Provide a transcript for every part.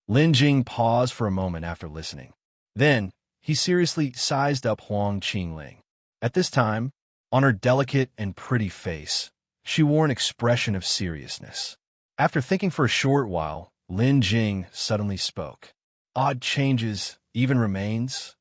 Lin Jing paused for a moment after listening. Then, he seriously sized up Huang Qingling. At this time, on her delicate and pretty face, she wore an expression of seriousness. After thinking for a short while, Lin Jing suddenly spoke. Odd changes even remains?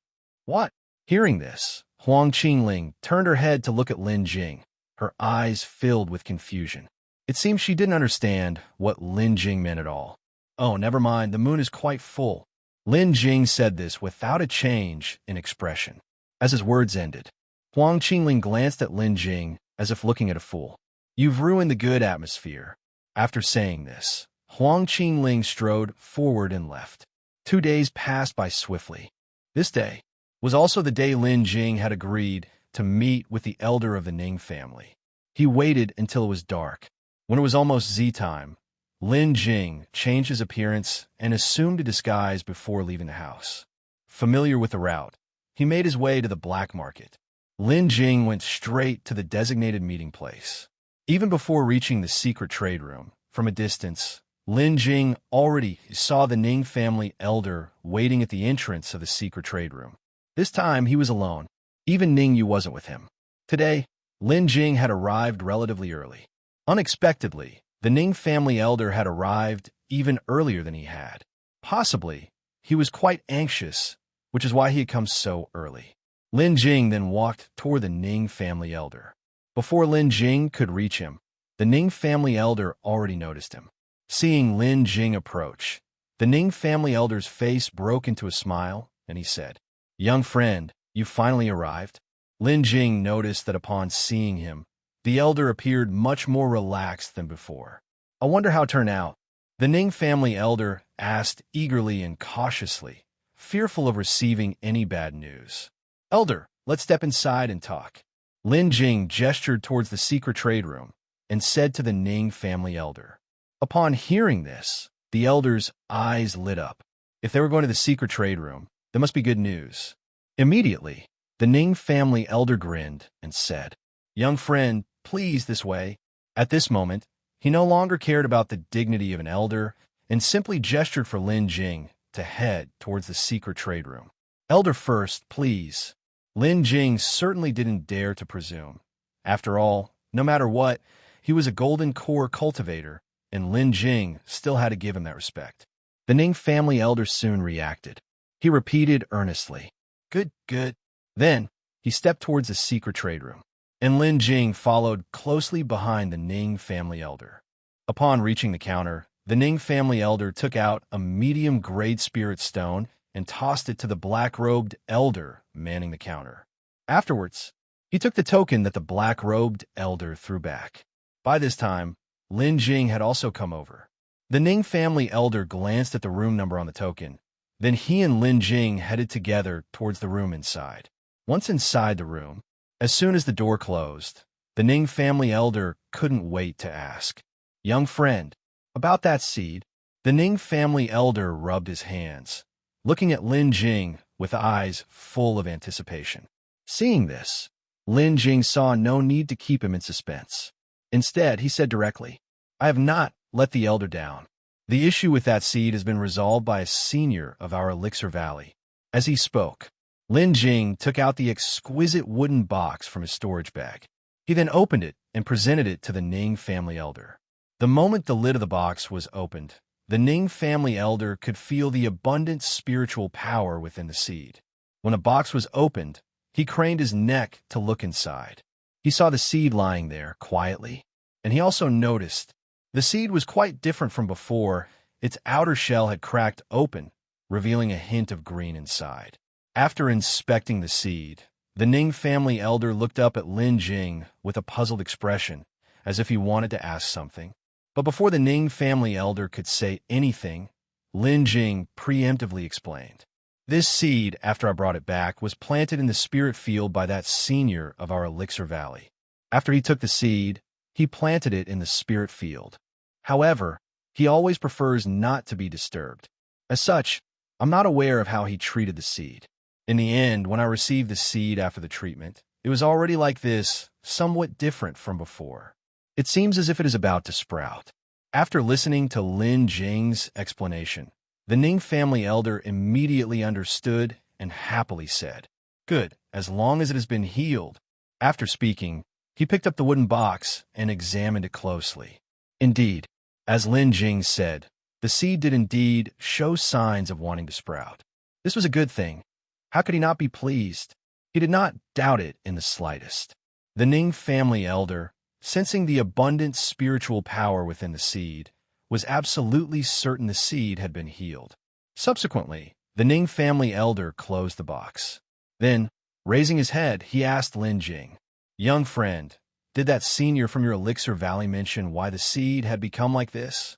What? Hearing this, Huang Qingling turned her head to look at Lin Jing, her eyes filled with confusion. It seemed she didn't understand what Lin Jing meant at all. Oh, never mind, the moon is quite full. Lin Jing said this without a change in expression. As his words ended, Huang Qingling glanced at Lin Jing as if looking at a fool. You've ruined the good atmosphere. After saying this, Huang Qingling strode forward and left. 2 days passed by swiftly. This day was also the day Lin Jing had agreed to meet with the elder of the Ning family. He waited until it was dark. When it was almost Z-time, Lin Jing changed his appearance and assumed a disguise before leaving the house. Familiar with the route, he made his way to the black market. Lin Jing went straight to the designated meeting place. Even before reaching the secret trade room, from a distance, Lin Jing already saw the Ning family elder waiting at the entrance of the secret trade room. This time, he was alone. Even Ning Yu wasn't with him. Today, Lin Jing had arrived relatively early. Unexpectedly, the Ning family elder had arrived even earlier than he had. Possibly, he was quite anxious, which is why he had come so early. Lin Jing then walked toward the Ning family elder. Before Lin Jing could reach him, the Ning family elder already noticed him. Seeing Lin Jing approach, the Ning family elder's face broke into a smile, and he said, "Young friend, you finally arrived." Lin Jing noticed that upon seeing him, the elder appeared much more relaxed than before. I wonder how it turned out. The Ning family elder asked eagerly and cautiously, fearful of receiving any bad news. Elder, let's step inside and talk. Lin Jing gestured towards the secret trade room and said to the Ning family elder. Upon hearing this, the elder's eyes lit up. If they were going to the secret trade room, there must be good news. Immediately, the Ning family elder grinned and said, "Young friend, please this way." At this moment, he no longer cared about the dignity of an elder and simply gestured for Lin Jing to head towards the secret trade room. Elder first, please. Lin Jing certainly didn't dare to presume. After all, no matter what, he was a golden core cultivator, and Lin Jing still had to give him that respect. The Ning family elder soon reacted. He repeated earnestly, "Good, good." Then, he stepped towards the secret trade room, and Lin Jing followed closely behind the Ning family elder. Upon reaching the counter, the Ning family elder took out a medium-grade spirit stone and tossed it to the black-robed elder manning the counter. Afterwards, he took the token that the black-robed elder threw back. By this time, Lin Jing had also come over. The Ning family elder glanced at the room number on the token. Then he and Lin Jing headed together towards the room inside. Once inside the room, as soon as the door closed, the Ning family elder couldn't wait to ask, "Young friend, about that seed." The Ning family elder rubbed his hands, looking at Lin Jing with eyes full of anticipation. Seeing this, Lin Jing saw no need to keep him in suspense. Instead, he said directly, "I have not let the elder down. The issue with that seed has been resolved by a senior of our Elixir Valley." As he spoke, Lin Jing took out the exquisite wooden box from his storage bag. He then opened it and presented it to the Ning family elder. The moment the lid of the box was opened, the Ning family elder could feel the abundant spiritual power within the seed. When the box was opened, he craned his neck to look inside. He saw the seed lying there quietly, and he also noticed the seed was quite different from before. Its outer shell had cracked open, revealing a hint of green inside. After inspecting the seed, the Ning family elder looked up at Lin Jing with a puzzled expression, as if he wanted to ask something. But before the Ning family elder could say anything, Lin Jing preemptively explained. "This seed, after I brought it back, was planted in the spirit field by that senior of our Elixir Valley. After he took the seed, he planted it in the spirit field. However, he always prefers not to be disturbed. As such, I'm not aware of how he treated the seed. In the end, when I received the seed after the treatment, it was already like this, somewhat different from before. It seems as if it is about to sprout." After listening to Lin Jing's explanation, The Ning family elder immediately understood and happily said, "Good, as long as it has been healed." After speaking, he picked up the wooden box and examined it closely. Indeed, as Lin Jing said, the seed did indeed show signs of wanting to sprout. This was a good thing. How could he not be pleased? He did not doubt it in the slightest. The Ning family elder, sensing the abundant spiritual power within the seed, was absolutely certain the seed had been healed. Subsequently, the Ning family elder closed the box. Then, raising his head, he asked Lin Jing, "Young friend, did that senior from your Elixir Valley mention why the seed had become like this?"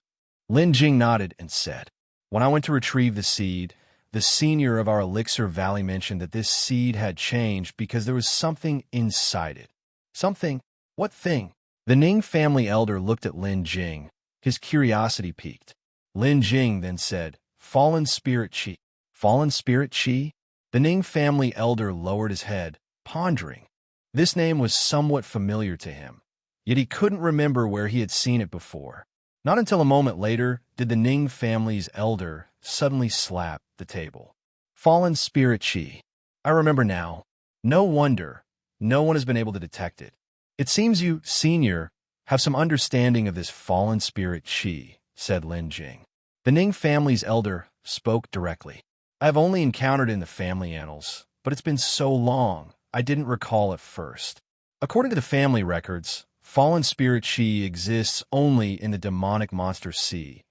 Lin Jing nodded and said, "When I went to retrieve the seed, the senior of our Elixir Valley mentioned that this seed had changed because there was something inside it." Something? What thing? The Ning family elder looked at Lin Jing. His curiosity piqued. Lin Jing then said, "Fallen spirit chi." Fallen spirit chi? The Ning family elder lowered his head, pondering. This name was somewhat familiar to him, yet he couldn't remember where he had seen it before. Not until a moment later did the Ning family's elder suddenly slap the table. Fallen spirit chi. I remember now. No wonder no one has been able to detect it. It seems you, senior, have some understanding of this fallen spirit chi, said Lin Jing. The Ning family's elder spoke directly. I have only encountered it in the family annals, but it's been so long, I didn't recall at first. According to the family records, fallen spirit chi exists only in the demonic monster sea,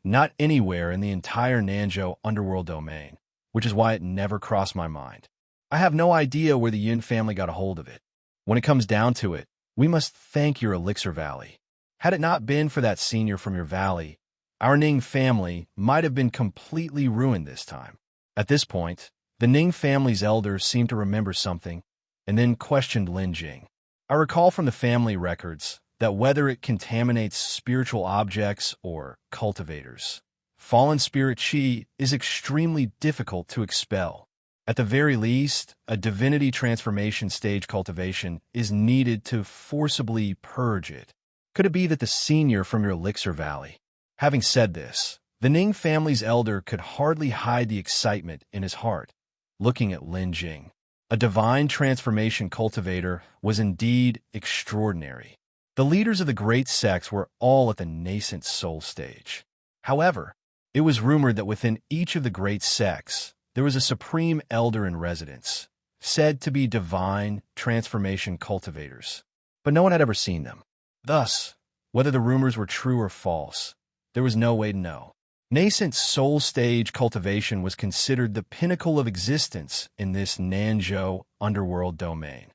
not anywhere in the entire Nanzhou underworld domain, which is why it never crossed my mind. I have no idea where the Yin family got a hold of it. When it comes down to it, we must thank your Elixir Valley. Had it not been for that senior from your valley, our Ning family might have been completely ruined this time. At this point, the Ning family's elder seemed to remember something, and then questioned Lin Jing. I recall from the family records that whether it contaminates spiritual objects or cultivators, fallen spirit chi is extremely difficult to expel. At the very least, a divinity transformation stage cultivation is needed to forcibly purge it. Could it be that the senior from your Elixir Valley? Having said this, the Ning family's elder could hardly hide the excitement in his heart, looking at Lin Jing. A divine transformation cultivator was indeed extraordinary. The leaders of the great sects were all at the nascent soul stage. However, it was rumored that within each of the great sects, there was a supreme elder in residence, said to be divine transformation cultivators. But no one had ever seen them. Thus, whether the rumors were true or false, there was no way to know. Nascent soul stage cultivation was considered the pinnacle of existence in this Nanzhou underworld domain.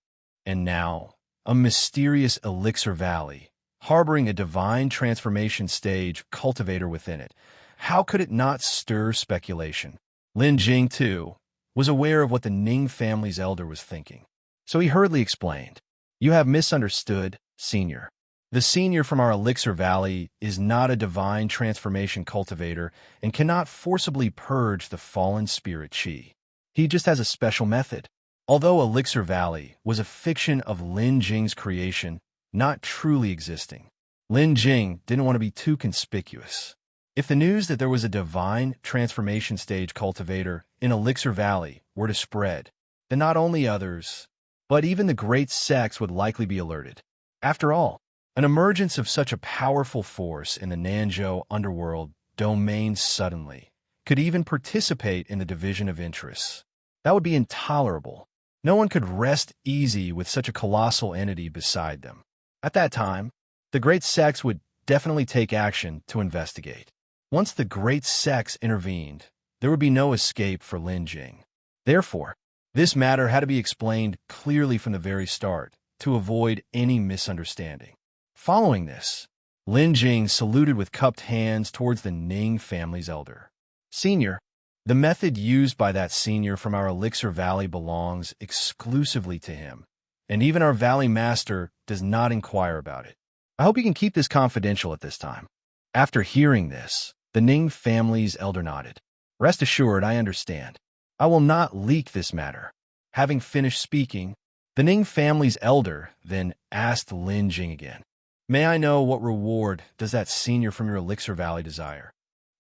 And now, a mysterious Elixir Valley, harboring a divine transformation stage cultivator within it. How could it not stir speculation? Lin Jing, too, was aware of what the Ning family's elder was thinking. So he hurriedly explained, "You have misunderstood, senior. The senior from our Elixir Valley is not a divine transformation cultivator and cannot forcibly purge the fallen spirit chi. He just has a special method." Although Elixir Valley was a fiction of Lin Jing's creation, not truly existing, Lin Jing didn't want to be too conspicuous. If the news that there was a divine transformation stage cultivator in Elixir Valley were to spread, then not only others, but even the great sects would likely be alerted. After all, an emergence of such a powerful force in the Nanzhou underworld domain suddenly could even participate in the division of interests. That would be intolerable. No one could rest easy with such a colossal entity beside them. At that time, the great sects would definitely take action to investigate. Once the great sects intervened, there would be no escape for Lin Jing. Therefore, this matter had to be explained clearly from the very start to avoid any misunderstanding. Following this, Lin Jing saluted with cupped hands towards the Ning family's elder. "Senior, the method used by that senior from our Elixir Valley belongs exclusively to him, and even our Valley Master does not inquire about it. I hope you can keep this confidential at this time." After hearing this, the Ning family's elder nodded. "Rest assured, I understand. I will not leak this matter." Having finished speaking, the Ning family's elder then asked Lin Jing again, "May I know what reward does that senior from your Elixir Valley desire?"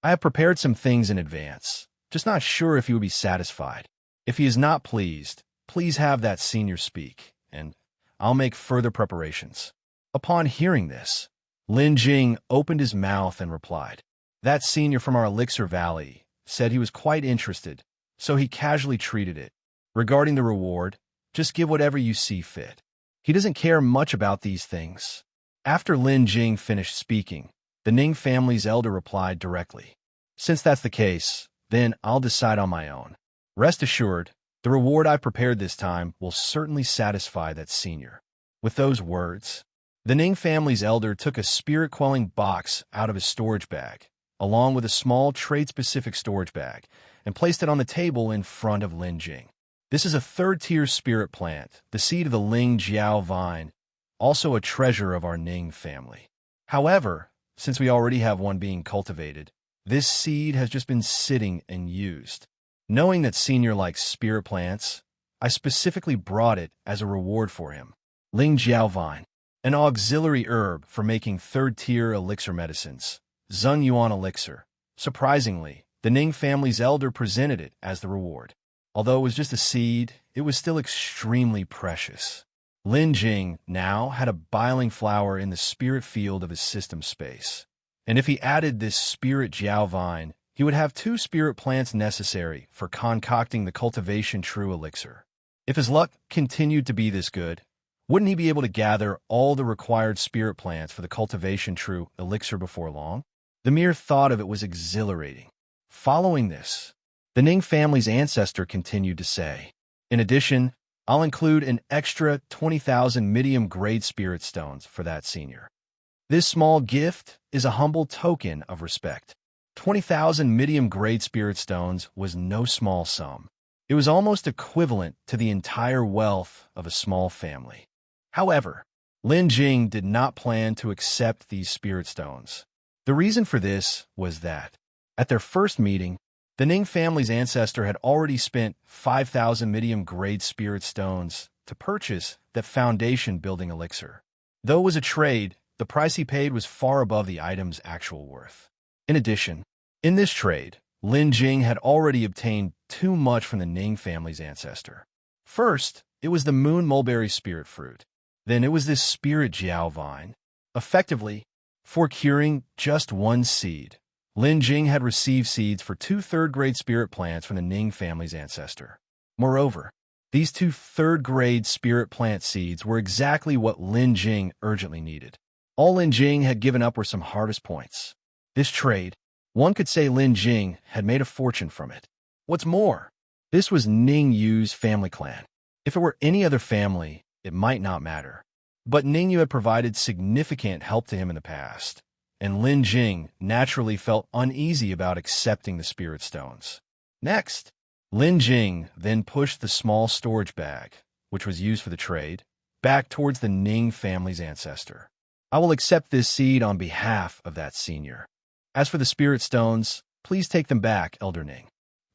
I have prepared some things in advance, just not sure if he would be satisfied. If he is not pleased, please have that senior speak, and I'll make further preparations." Upon hearing this, Lin Jing opened his mouth and replied. That senior from our Elixir Valley said he was quite interested, so he casually treated it. Regarding the reward, just give whatever you see fit. He doesn't care much about these things. After Lin Jing finished speaking, the Ning family's elder replied directly. Since that's the case, then I'll decide on my own. Rest assured, the reward I prepared this time will certainly satisfy that senior. With those words, the Ning family's elder took a spirit-quelling box out of his storage bag, along with a small trait-specific storage bag, and placed it on the table in front of Lin Jing. This is a third-tier spirit plant, the seed of the Ling Jiao vine, also a treasure of our Ning family. However, since we already have one being cultivated, this seed has just been sitting and used. Knowing that Senior likes spirit plants, I specifically brought it as a reward for him. Ling Jiao vine, an auxiliary herb for making third-tier elixir medicines. Zheng Yuan elixir. Surprisingly, the Ning family's elder presented it as the reward. Although it was just a seed, it was still extremely precious. Lin Jing now had a biling flower in the spirit field of his system space. And if he added this spirit Jiao vine, he would have 2 spirit plants necessary for concocting the cultivation true elixir. If his luck continued to be this good, wouldn't he be able to gather all the required spirit plants for the cultivation true elixir before long? The mere thought of it was exhilarating. Following this, the Ning family's ancestor continued to say, in addition, I'll include an extra 20,000 medium-grade spirit stones for that senior. This small gift is a humble token of respect. 20,000 medium-grade spirit stones was no small sum. It was almost equivalent to the entire wealth of a small family. However, Lin Jing did not plan to accept these spirit stones. The reason for this was that, at their first meeting, the Ning family's ancestor had already spent 5,000 medium-grade spirit stones to purchase that foundation-building elixir. Though it was a trade, the price he paid was far above the item's actual worth. In addition, in this trade, Lin Jing had already obtained too much from the Ning family's ancestor. First, it was the moon mulberry spirit fruit. Then it was this spirit Jiao vine. Effectively, for curing just one seed, Lin Jing had received seeds for 2 third-grade spirit plants from the Ning family's ancestor. Moreover, these 2 third-grade spirit plant seeds were exactly what Lin Jing urgently needed. All Lin Jing had given up were some harvest points. This trade, one could say Lin Jing had made a fortune from it. What's more, this was Ning Yu's family clan. If it were any other family, it might not matter. But Ning Yu had provided significant help to him in the past, and Lin Jing naturally felt uneasy about accepting the spirit stones. Next, Lin Jing then pushed the small storage bag, which was used for the trade, back towards the Ning family's ancestor. I will accept this seed on behalf of that senior. As for the spirit stones, please take them back, Elder Ning.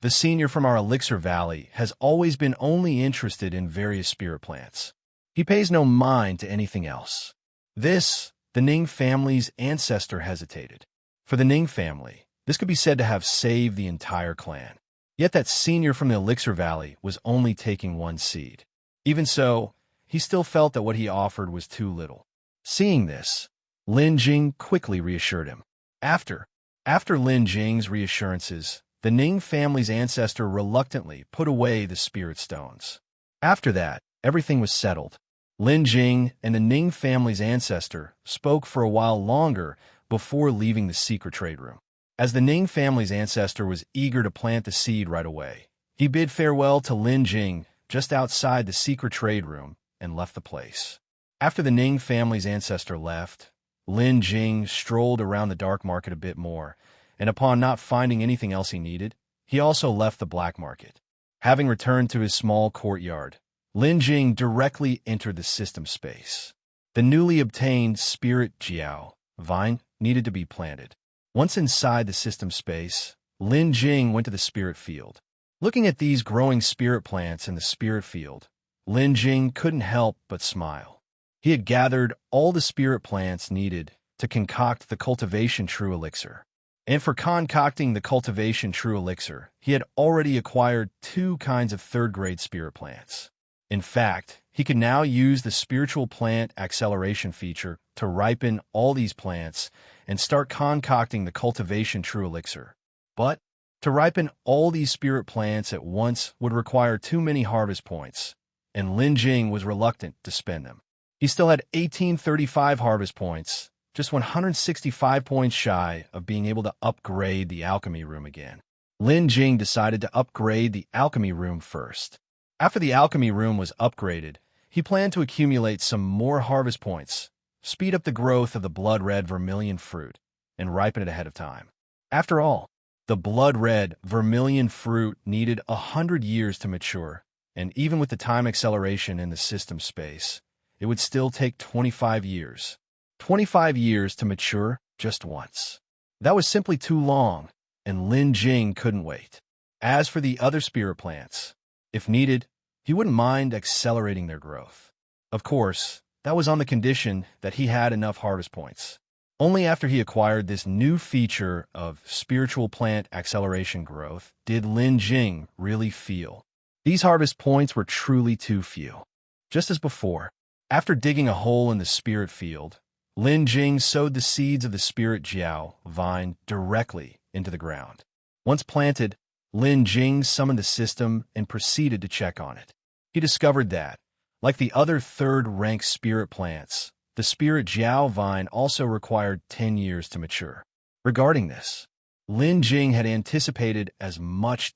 The senior from our Elixir Valley has always been only interested in various spirit plants. He pays no mind to anything else. This, the Ning family's ancestor hesitated. For the Ning family, this could be said to have saved the entire clan. Yet that senior from the Elixir Valley was only taking 1 seed. Even so, he still felt that what he offered was too little. Seeing this, Lin Jing quickly reassured him. After Lin Jing's reassurances, the Ning family's ancestor reluctantly put away the spirit stones. After that, everything was settled. Lin Jing and the Ning family's ancestor spoke for a while longer before leaving the secret trade room. As the Ning family's ancestor was eager to plant the seed right away, he bid farewell to Lin Jing just outside the secret trade room and left the place. After the Ning family's ancestor left, Lin Jing strolled around the dark market a bit more, and upon not finding anything else he needed, he also left the black market. Having returned to his small courtyard, Lin Jing directly entered the system space. The newly obtained spirit Jiao vine needed to be planted. Once inside the system space, Lin Jing went to the spirit field. Looking at these growing spirit plants in the spirit field, Lin Jing couldn't help but smile. He had gathered all the spirit plants needed to concoct the cultivation true elixir. And for concocting the cultivation true elixir, he had already acquired 2 kinds of third-grade spirit plants. In fact, he could now use the spiritual plant acceleration feature to ripen all these plants and start concocting the cultivation true elixir. But to ripen all these spirit plants at once would require too many harvest points, and Lin Jing was reluctant to spend them. He still had 1835 harvest points, just 165 points shy of being able to upgrade the alchemy room again. Lin Jing decided to upgrade the alchemy room first. After the alchemy room was upgraded, he planned to accumulate some more harvest points, speed up the growth of the blood-red vermilion fruit, and ripen it ahead of time. After all, the blood-red vermilion fruit needed 100 years to mature, and even with the time acceleration in the system space, it would still take 25 years. 25 years to mature just once. That was simply too long, and Lin Jing couldn't wait. As for the other spirit plants, if needed, he wouldn't mind accelerating their growth. Of course, that was on the condition that he had enough harvest points. Only after he acquired this new feature of spiritual plant acceleration growth did Lin Jing really feel these harvest points were truly too few. Just as before, after digging a hole in the spirit field, Lin Jing sowed the seeds of the spirit jiao vine directly into the ground. Once planted, Lin Jing summoned the system and proceeded to check on it. He discovered that, like the other third-rank spirit plants, the spirit jiao vine also required 10 years to mature. Regarding this, Lin Jing had anticipated as much.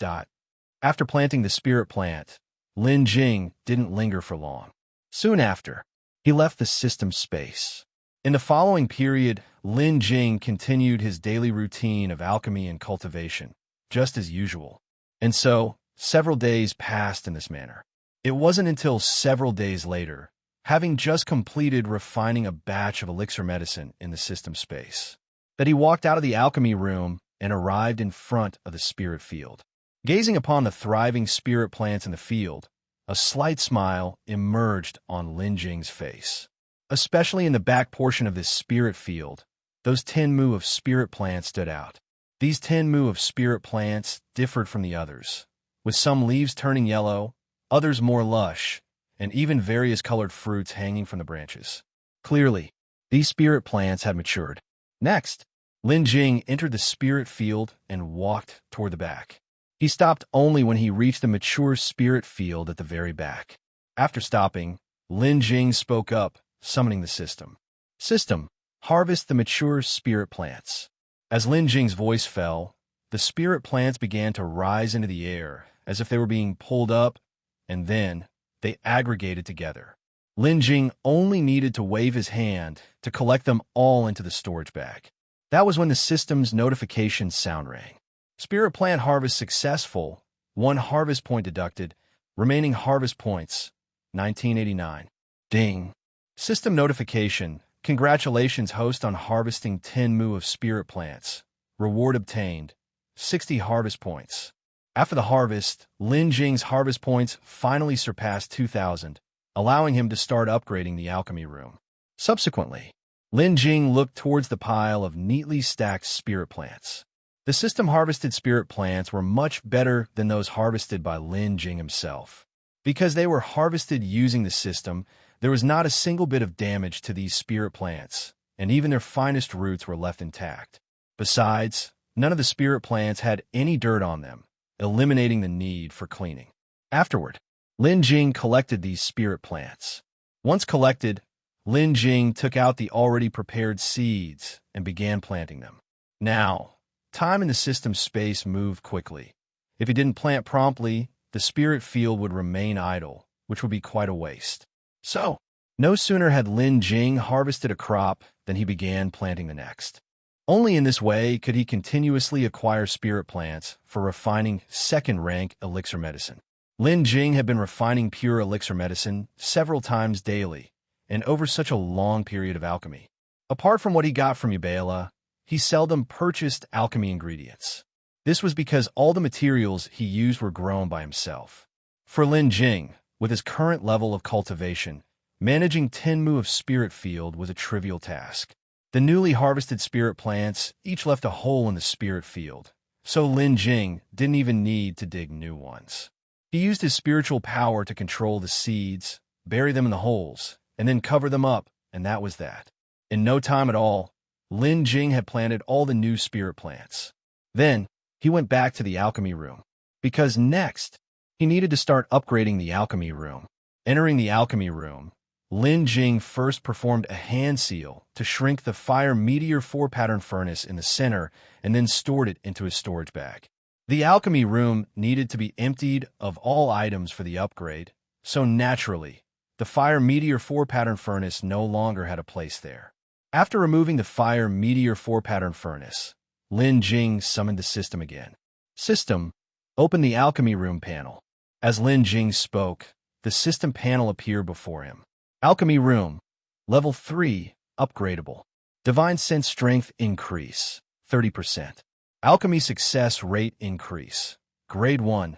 After planting the spirit plant, Lin Jing didn't linger for long. Soon after, he left the system space. In the following period, Lin Jing continued his daily routine of alchemy and cultivation, just as usual. And so, several days passed in this manner. It wasn't until several days later, having just completed refining a batch of elixir medicine in the system space, that he walked out of the alchemy room and arrived in front of the spirit field. Gazing upon the thriving spirit plants in the field, a slight smile emerged on Lin Jing's face. Especially in the back portion of this spirit field, those 10 mu of spirit plants stood out. These 10 mu of spirit plants differed from the others, with some leaves turning yellow, others more lush, and even various colored fruits hanging from the branches. Clearly, these spirit plants had matured. Next, Lin Jing entered the spirit field and walked toward the back. He stopped only when he reached the mature spirit field at the very back. After stopping, Lin Jing spoke up, summoning the system. System, harvest the mature spirit plants. As Lin Jing's voice fell, the spirit plants began to rise into the air as if they were being pulled up, and then they aggregated together. Lin Jing only needed to wave his hand to collect them all into the storage bag. That was when the system's notification sound rang. Spirit plant harvest successful, 1 harvest point deducted, remaining harvest points, 1989. Ding. System notification, congratulations host on harvesting 10 mu of spirit plants. Reward obtained, 60 harvest points. After the harvest, Lin Jing's harvest points finally surpassed 2,000, allowing him to start upgrading the alchemy room. Subsequently, Lin Jing looked towards the pile of neatly stacked spirit plants. The system-harvested spirit plants were much better than those harvested by Lin Jing himself. Because they were harvested using the system, there was not a single bit of damage to these spirit plants, and even their finest roots were left intact. Besides, none of the spirit plants had any dirt on them, eliminating the need for cleaning. Afterward, Lin Jing collected these spirit plants. Once collected, Lin Jing took out the already prepared seeds and began planting them. Now, time in the system space moved quickly. If he didn't plant promptly, the spirit field would remain idle, which would be quite a waste. So, no sooner had Lin Jing harvested a crop than he began planting the next. Only in this way could he continuously acquire spirit plants for refining second-rank elixir medicine. Lin Jing had been refining pure elixir medicine several times daily, and over such a long period of alchemy. Apart from what he got from Yubela, he seldom purchased alchemy ingredients. This was because all the materials he used were grown by himself. For Lin Jing, with his current level of cultivation, managing 10 mu of spirit field was a trivial task. The newly harvested spirit plants each left a hole in the spirit field, so Lin Jing didn't even need to dig new ones. He used his spiritual power to control the seeds, bury them in the holes, and then cover them up, and that was that. In no time at all, Lin Jing had planted all the new spirit plants. Then, he went back to the alchemy room, because next, he needed to start upgrading the alchemy room. Entering the alchemy room, Lin Jing first performed a hand seal to shrink the fire meteor 4-pattern furnace in the center and then stored it into his storage bag. The alchemy room needed to be emptied of all items for the upgrade, so naturally, the fire meteor 4-pattern furnace no longer had a place there. After removing the fire meteor 4-pattern furnace, Lin Jing summoned the system again. System, open the alchemy room panel. As Lin Jing spoke, the system panel appeared before him. Alchemy room, level 3, upgradable. Divine sense strength increase, 30%. Alchemy success rate increase. Grade 1,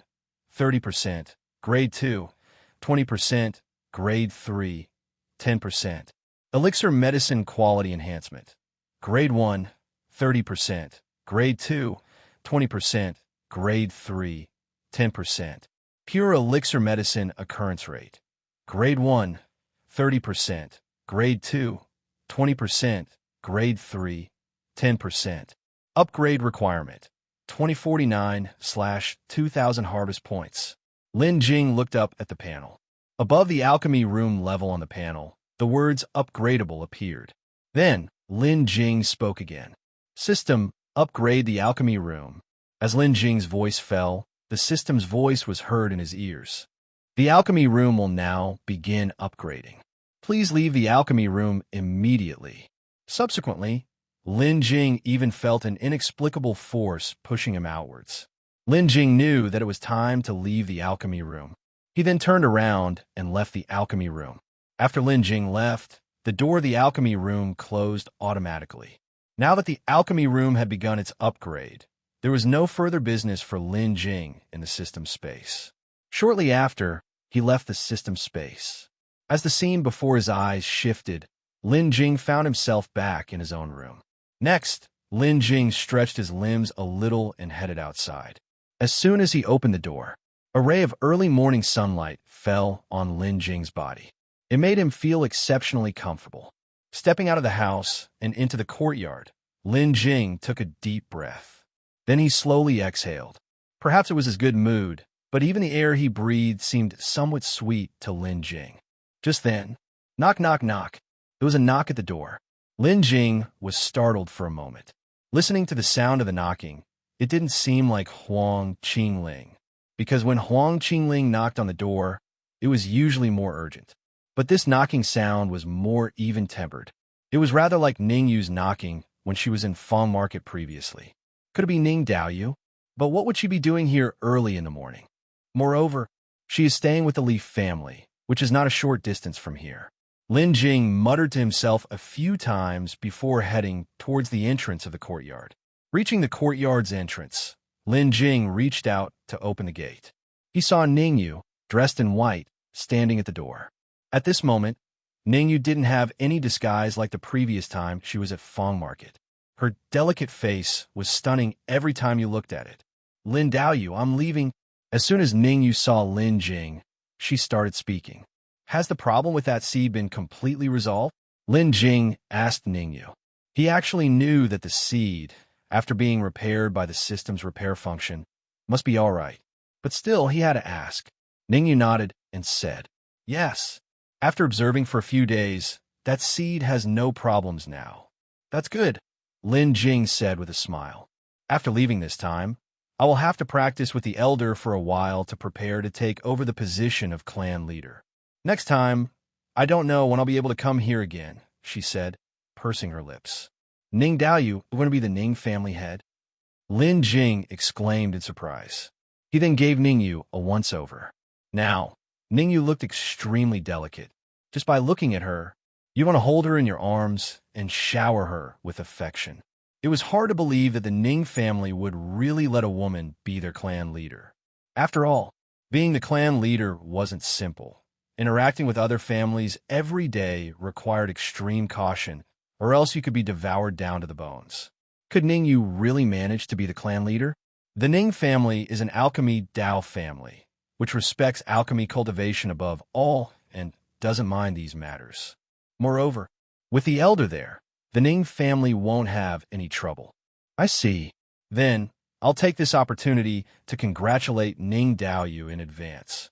30%. Grade 2, 20%. Grade 3, 10%. Elixir medicine quality enhancement. Grade 1, 30%. Grade 2, 20%. Grade 3, 10%. Pure elixir medicine occurrence rate. Grade 1, 30%. Grade 2, 20%. Grade 3, 10%. Upgrade requirement. 2049/2000 harvest points. Lin Jing looked up at the panel. Above the alchemy room level on the panel, the words upgradable appeared. Then, Lin Jing spoke again. System, upgrade the alchemy room. As Lin Jing's voice fell, the system's voice was heard in his ears. The alchemy room will now begin upgrading. Please leave the alchemy room immediately. Subsequently, Lin Jing even felt an inexplicable force pushing him outwards. Lin Jing knew that it was time to leave the alchemy room. He then turned around and left the alchemy room. After Lin Jing left, the door of the alchemy room closed automatically. Now that the alchemy room had begun its upgrade, there was no further business for Lin Jing in the system space. Shortly after, he left the system space. As the scene before his eyes shifted, Lin Jing found himself back in his own room. Next, Lin Jing stretched his limbs a little and headed outside. As soon as he opened the door, a ray of early morning sunlight fell on Lin Jing's body. It made him feel exceptionally comfortable. Stepping out of the house and into the courtyard, Lin Jing took a deep breath. Then he slowly exhaled. Perhaps it was his good mood, but even the air he breathed seemed somewhat sweet to Lin Jing. Just then, knock, knock, knock. There was a knock at the door. Lin Jing was startled for a moment. Listening to the sound of the knocking, it didn't seem like Huang Qingling, because when Huang Qingling knocked on the door, it was usually more urgent. But this knocking sound was more even-tempered. It was rather like Ning Yu's knocking when she was in Feng Market previously. Could it be Ning Daoyu? But what would she be doing here early in the morning? Moreover, she is staying with the Li family, which is not a short distance from here. Lin Jing muttered to himself a few times before heading towards the entrance of the courtyard. Reaching the courtyard's entrance, Lin Jing reached out to open the gate. He saw Ning Yu, dressed in white, standing at the door. At this moment, Ning Yu didn't have any disguise like the previous time she was at Feng Market. Her delicate face was stunning every time you looked at it. Lin Daoyu, I'm leaving. As soon as Ning Yu saw Lin Jing, she started speaking. Has the problem with that seed been completely resolved? Lin Jing asked Ning Yu. He actually knew that the seed, after being repaired by the system's repair function, must be all right. But still, he had to ask. Ning Yu nodded and said, yes. After observing for a few days, that seed has no problems now. That's good, Lin Jing said with a smile. After leaving this time, I will have to practice with the elder for a while to prepare to take over the position of clan leader. Next time, I don't know when I'll be able to come here again, she said, pursing her lips. Ning Daoyu, going to be the Ning family head? Lin Jing exclaimed in surprise. He then gave Ning Yu a once-over. Now, Ning Yu looked extremely delicate. Just by looking at her, you want to hold her in your arms and shower her with affection. It was hard to believe that the Ning family would really let a woman be their clan leader. After all, being the clan leader wasn't simple. Interacting with other families every day required extreme caution, or else you could be devoured down to the bones. Could Ning Yu really manage to be the clan leader? The Ning family is an alchemy Dao family, which respects alchemy cultivation above all and doesn't mind these matters. Moreover, with the elder there, the Ning family won't have any trouble. I see. Then, I'll take this opportunity to congratulate Ning Daoyu in advance.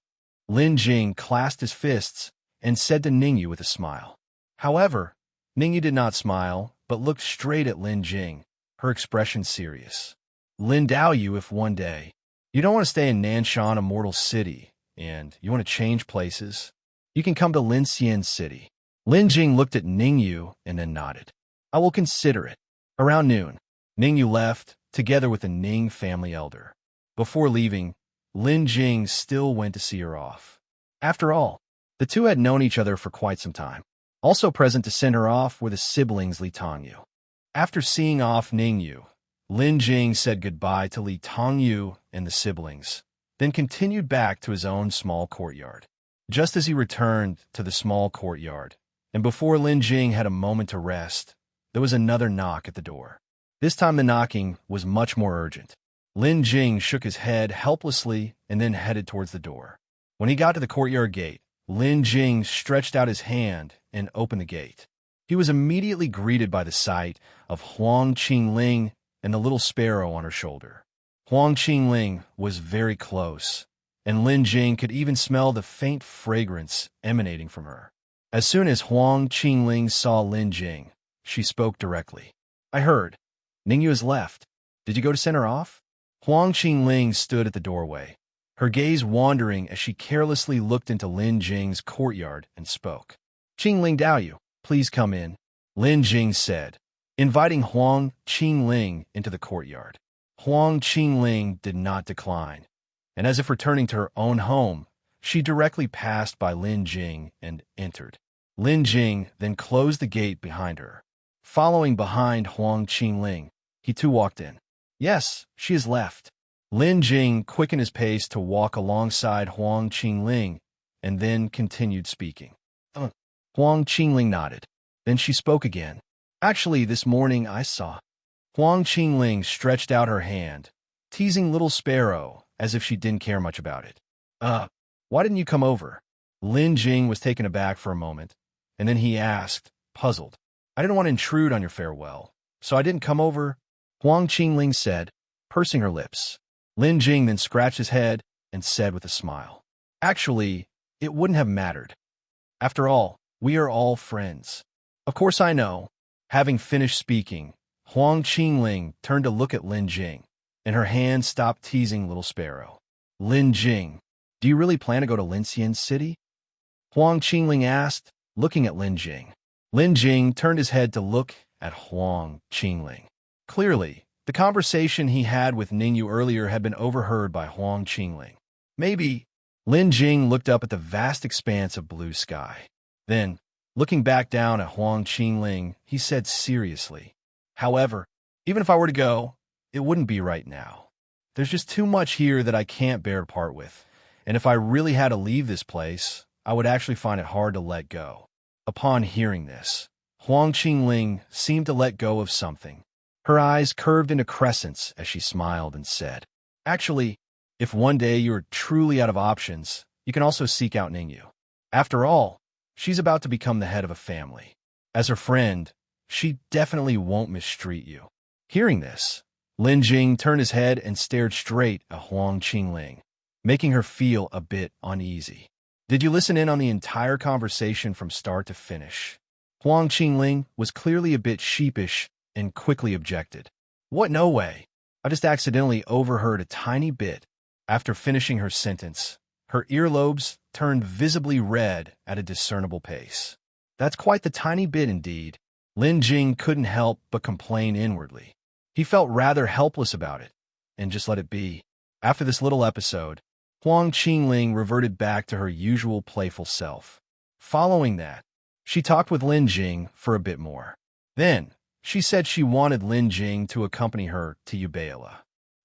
Lin Jing clasped his fists and said to Ning Yu with a smile. However, Ning Yu did not smile, but looked straight at Lin Jing, her expression serious. Lin Daoyu, if one day you don't want to stay in Nanshan Immortal City and you want to change places, you can come to Lincian City. Lin Jing looked at Ning Yu and then nodded. I will consider it. Around noon, Ning Yu left, together with the Ning family elder. Before leaving, Lin Jing still went to see her off. After all, the two had known each other for quite some time. Also present to send her off were the siblings Li Tongyu. After seeing off Ning Yu, Lin Jing said goodbye to Li Tongyu and the siblings, then continued back to his own small courtyard. Just as he returned to the small courtyard, and before Lin Jing had a moment to rest, there was another knock at the door. This time the knocking was much more urgent. Lin Jing shook his head helplessly and then headed towards the door. When he got to the courtyard gate, Lin Jing stretched out his hand and opened the gate. He was immediately greeted by the sight of Huang Qingling and the little Sparrow on her shoulder. Huang Qingling was very close, and Lin Jing could even smell the faint fragrance emanating from her. As soon as Huang Qingling saw Lin Jing, she spoke directly. I heard. Ning Yu has left. Did you go to send her off? Huang Qingling stood at the doorway, her gaze wandering as she carelessly looked into Lin Jing's courtyard and spoke. Qingling Daoyu, please come in, Lin Jing said, inviting Huang Qingling into the courtyard. Huang Qingling did not decline, and as if returning to her own home, she directly passed by Lin Jing and entered. Lin Jing then closed the gate behind her. Following behind Huang Qingling, he too walked in. Yes, she has left. Lin Jing quickened his pace to walk alongside Huang Qingling and then continued speaking. Huang Qingling nodded. Then she spoke again. Actually, this morning I saw. Huang Qingling stretched out her hand, teasing little Sparrow as if she didn't care much about it. Why didn't you come over? Lin Jing was taken aback for a moment, and then he asked, puzzled. I didn't want to intrude on your farewell, so I didn't come over, Huang Qingling said, pursing her lips. Lin Jing then scratched his head and said with a smile. Actually, it wouldn't have mattered. After all, we are all friends. Of course I know. Having finished speaking, Huang Qingling turned to look at Lin Jing, and her hand stopped teasing little Sparrow. Lin Jing, do you really plan to go to Lincian City? Huang Qingling asked, looking at Lin Jing. Lin Jing turned his head to look at Huang Qingling. Clearly, the conversation he had with Ning Yu earlier had been overheard by Huang Qingling. Maybe. Lin Jing looked up at the vast expanse of blue sky. Then, looking back down at Huang Qingling, he said seriously, however, even if I were to go, it wouldn't be right now. There's just too much here that I can't bear to part with, and if I really had to leave this place, I would actually find it hard to let go. Upon hearing this, Huang Qingling seemed to let go of something. Her eyes curved into crescents as she smiled and said, actually, if one day you're truly out of options, you can also seek out Ning Yu. After all, she's about to become the head of a family. As her friend, she definitely won't mistreat you. Hearing this, Lin Jing turned his head and stared straight at Huang Qingling, making her feel a bit uneasy. Did you listen in on the entire conversation from start to finish? Huang Qingling was clearly a bit sheepish and quickly objected. What? No way. I just accidentally overheard a tiny bit. After finishing her sentence, her earlobes turned visibly red at a discernible pace. That's quite the tiny bit indeed. Lin Jing couldn't help but complain inwardly. He felt rather helpless about it, and just let it be. After this little episode, Huang Qingling reverted back to her usual playful self. Following that, she talked with Lin Jing for a bit more. Then, she said she wanted Lin Jing to accompany her to Ubaila.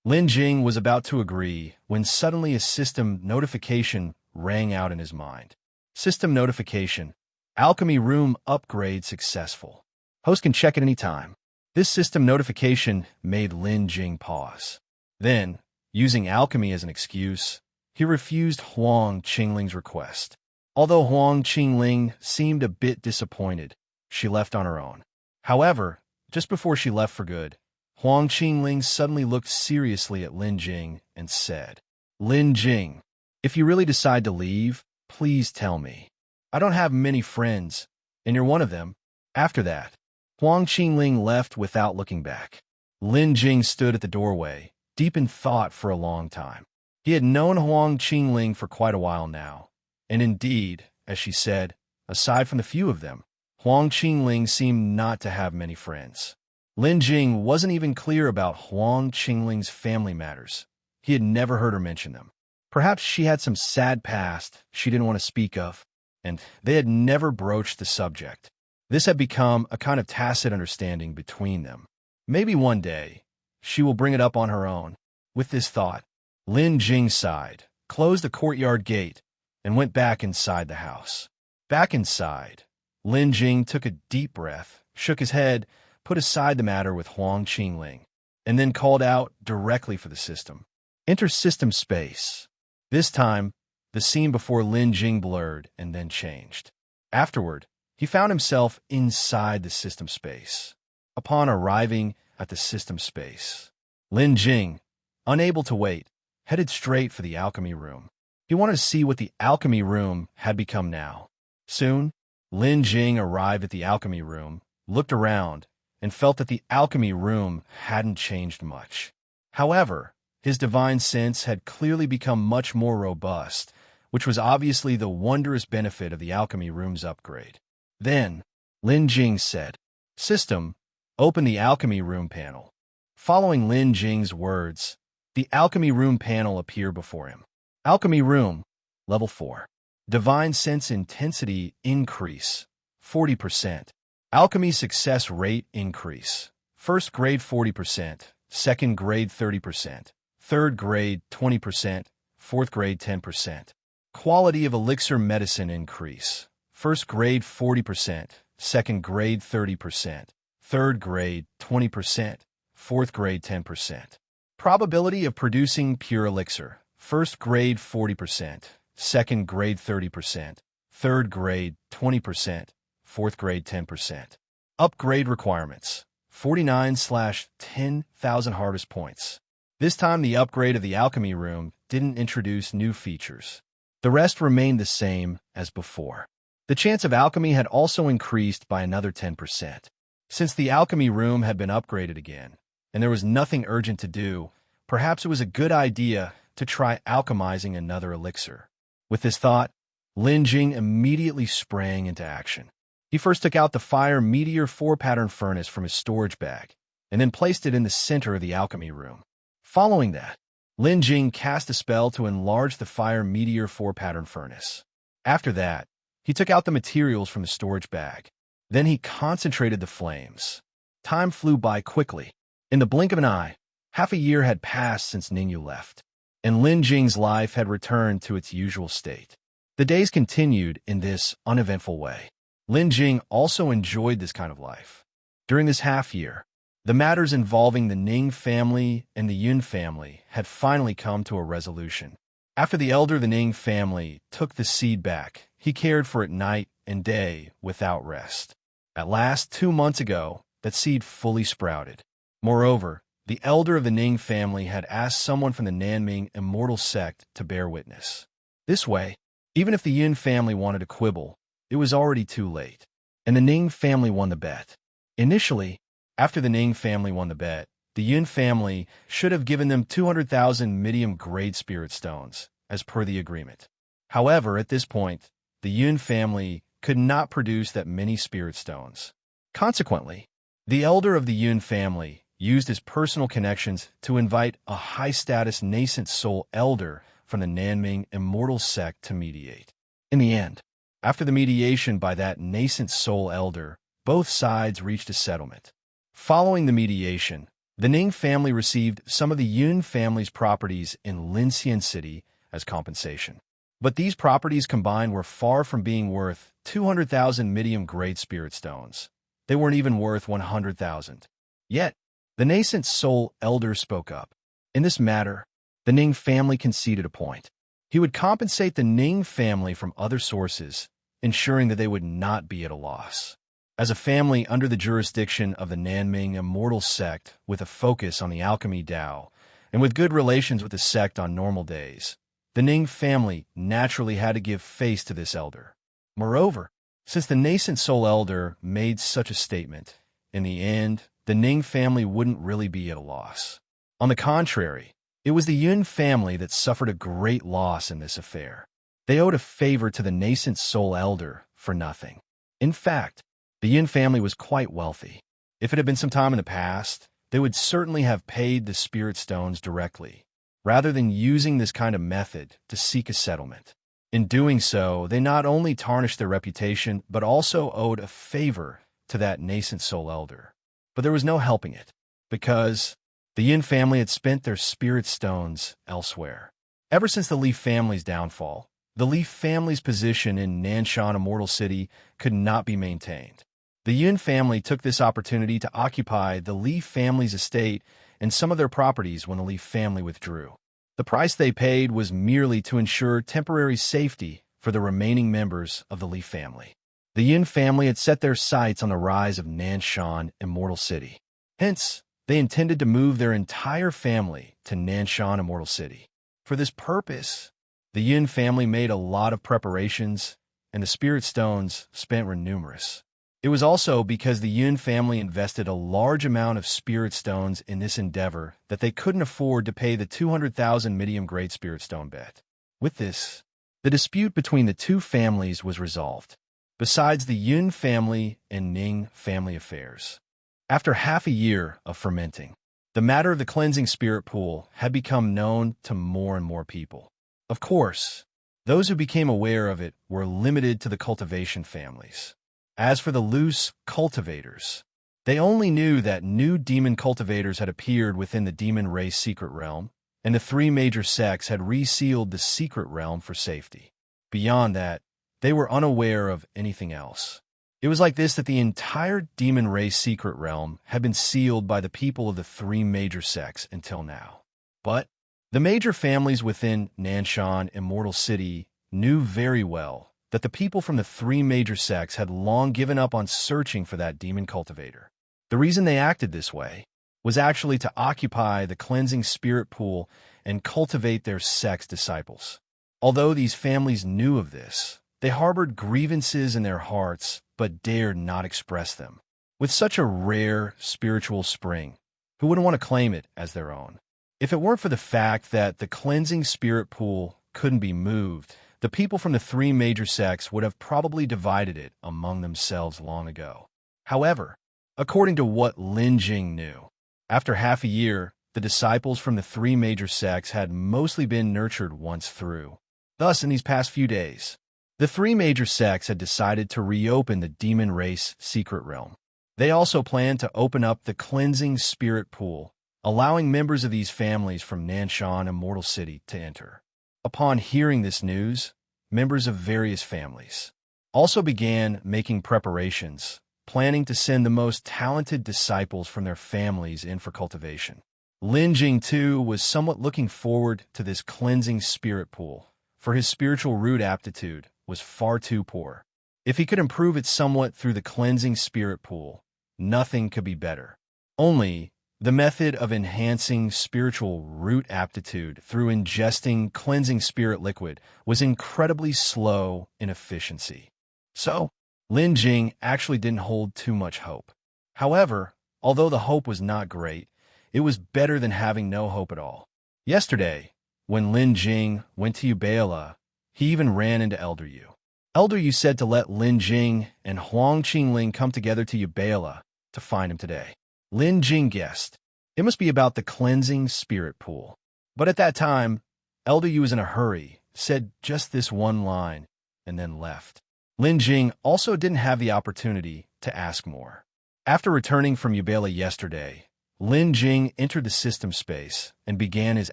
Lin Jing was about to agree when suddenly a system notification rang out in his mind. System notification. Alchemy room upgrade successful. Host can check at any time. This system notification made Lin Jing pause. Then, using alchemy as an excuse, he refused Huang Qingling's request. Although Huang Qingling seemed a bit disappointed, she left on her own. However, just before she left for good, Huang Qingling suddenly looked seriously at Lin Jing and said, "Lin Jing, if you really decide to leave, please tell me. I don't have many friends, and you're one of them." After that, Huang Qingling left without looking back. Lin Jing stood at the doorway, deep in thought for a long time. He had known Huang Qingling for quite a while now, and indeed, as she said, aside from the few of them, Huang Qingling seemed not to have many friends. Lin Jing wasn't even clear about Huang Qingling's family matters. He had never heard her mention them. Perhaps she had some sad past she didn't want to speak of, and they had never broached the subject. This had become a kind of tacit understanding between them. Maybe one day, she will bring it up on her own. With this thought, Lin Jing sighed, closed the courtyard gate, and went back inside the house. Back inside, Lin Jing took a deep breath, shook his head, put aside the matter with Huang Qingling, and then called out directly for the system. Enter system space. This time, the scene before Lin Jing blurred and then changed. Afterward, he found himself inside the system space. Upon arriving at the system space, Lin Jing, unable to wait, headed straight for the alchemy room. He wanted to see what the alchemy room had become now. Soon, Lin Jing arrived at the alchemy room, looked around, and felt that the alchemy room hadn't changed much. However, his divine sense had clearly become much more robust, which was obviously the wondrous benefit of the alchemy room's upgrade. Then, Lin Jing said, "System, open the alchemy room panel." Following Lin Jing's words, the alchemy room panel appeared before him. Alchemy room, level 4. Divine sense intensity increase, 40%. Alchemy success rate increase. First grade 40%, second grade 30%, third grade 20%, fourth grade 10%. Quality of elixir medicine increase. First grade 40%, second grade 30%, third grade 20%, fourth grade 10%. Probability of producing pure elixir. First grade 40%, second grade 30%, third grade 20%, fourth grade 10%. Upgrade requirements. 49/10,000 harvest points. This time the upgrade of the alchemy room didn't introduce new features. The rest remained the same as before. The chance of alchemy had also increased by another 10%. Since the alchemy room had been upgraded again, and there was nothing urgent to do, perhaps it was a good idea to try alchemizing another elixir. With this thought, Lin Jing immediately sprang into action. He first took out the fire meteor 4-pattern furnace from his storage bag, and then placed it in the center of the alchemy room. Following that, Lin Jing cast a spell to enlarge the fire meteor 4-pattern furnace. After that, he took out the materials from the storage bag. Then he concentrated the flames. Time flew by quickly. In the blink of an eye, half a year had passed since Ning left, and Lin Jing's life had returned to its usual state. The days continued in this uneventful way. Lin Jing also enjoyed this kind of life. During this half year, the matters involving the Ning family and the Yun family had finally come to a resolution. After the elder of the Ning family took the seed back, he cared for it night and day without rest. At last, 2 months ago, that seed fully sprouted. Moreover, the elder of the Ning family had asked someone from the Nanming immortal sect to bear witness. This way, even if the Yun family wanted to quibble, it was already too late, and the Ning family won the bet. Initially, after the Ning family won the bet, the Yun family should have given them 200,000 medium-grade spirit stones, as per the agreement. However, at this point, the Yun family could not produce that many spirit stones. Consequently, the elder of the Yun family used his personal connections to invite a high-status nascent soul elder from the Nanming immortal sect to mediate. In the end, after the mediation by that nascent soul elder, both sides reached a settlement. Following the mediation, the Ning family received some of the Yun family's properties in Linxian City as compensation. But these properties combined were far from being worth 200,000 medium-grade spirit stones. they weren't even worth 100,000. Yet, the nascent soul elder spoke up. In this matter, the Ning family conceded a point. He would compensate the Ning family from other sources, ensuring that they would not be at a loss. As a family under the jurisdiction of the Nanming immortal sect with a focus on the Alchemy Dao, and with good relations with the sect on normal days, the Ning family naturally had to give face to this elder. Moreover, since the nascent soul elder made such a statement, in the end, the Ning family wouldn't really be at a loss. On the contrary, it was the Yun family that suffered a great loss in this affair. They owed a favor to the nascent soul elder for nothing. In fact, the Yun family was quite wealthy. If it had been some time in the past, they would certainly have paid the spirit stones directly, rather than using this kind of method to seek a settlement. In doing so, they not only tarnished their reputation, but also owed a favor to that nascent soul elder. But there was no helping it, because the Yin family had spent their spirit stones elsewhere. Ever since the Li family's downfall, the Li family's position in Nanshan Immortal City could not be maintained. The Yun family took this opportunity to occupy the Li family's estate and some of their properties when the Li family withdrew. The price they paid was merely to ensure temporary safety for the remaining members of the Li family. The Yun family had set their sights on the rise of Nanshan Immortal City. Hence, they intended to move their entire family to Nanshan Immortal City. For this purpose, the Yun family made a lot of preparations, and the spirit stones spent were numerous. It was also because the Yun family invested a large amount of spirit stones in this endeavor that they couldn't afford to pay the 200,000 medium grade spirit stone bet. With this, the dispute between the two families was resolved. Besides the Yun family and Ning family affairs, after half a year of fermenting, the matter of the cleansing spirit pool had become known to more and more people. Of course, those who became aware of it were limited to the cultivation families. As for the loose cultivators, they only knew that new demon cultivators had appeared within the demon race secret realm, and the three major sects had resealed the secret realm for safety. Beyond that, they were unaware of anything else. It was like this that the entire demon race secret realm had been sealed by the people of the three major sects until now. But the major families within Nanshan Immortal City knew very well that the people from the three major sects had long given up on searching for that demon cultivator. The reason they acted this way was actually to occupy the cleansing spirit pool and cultivate their sect's disciples. Although these families knew of this, they harbored grievances in their hearts but dared not express them. With such a rare spiritual spring, who wouldn't want to claim it as their own? If it weren't for the fact that the cleansing spirit pool couldn't be moved, the people from the three major sects would have probably divided it among themselves long ago. However, according to what Lin Jing knew, after half a year, the disciples from the three major sects had mostly been nurtured once through. Thus, in these past few days, the three major sects had decided to reopen the demon race secret realm. They also planned to open up the cleansing spirit pool, allowing members of these families from Nanshan Immortal City to enter. Upon hearing this news, members of various families also began making preparations, planning to send the most talented disciples from their families in for cultivation. Lin Jing, too, was somewhat looking forward to this cleansing spirit pool, for his spiritual root aptitude was far too poor. If he could improve it somewhat through the cleansing spirit pool, nothing could be better. Only the method of enhancing spiritual root aptitude through ingesting cleansing spirit liquid was incredibly slow in efficiency. So, Lin Jing actually didn't hold too much hope. However, although the hope was not great, it was better than having no hope at all. Yesterday, when Lin Jing went to Yubela, he even ran into Elder Yu. Elder Yu said to let Lin Jing and Huang Qingling come together to Yubela to find him today. Lin Jing guessed. It must be about the cleansing spirit pool. But at that time, Elder Yu was in a hurry, said just this one line, and then left. Lin Jing also didn't have the opportunity to ask more. After returning from Yubela yesterday, Lin Jing entered the system space and began his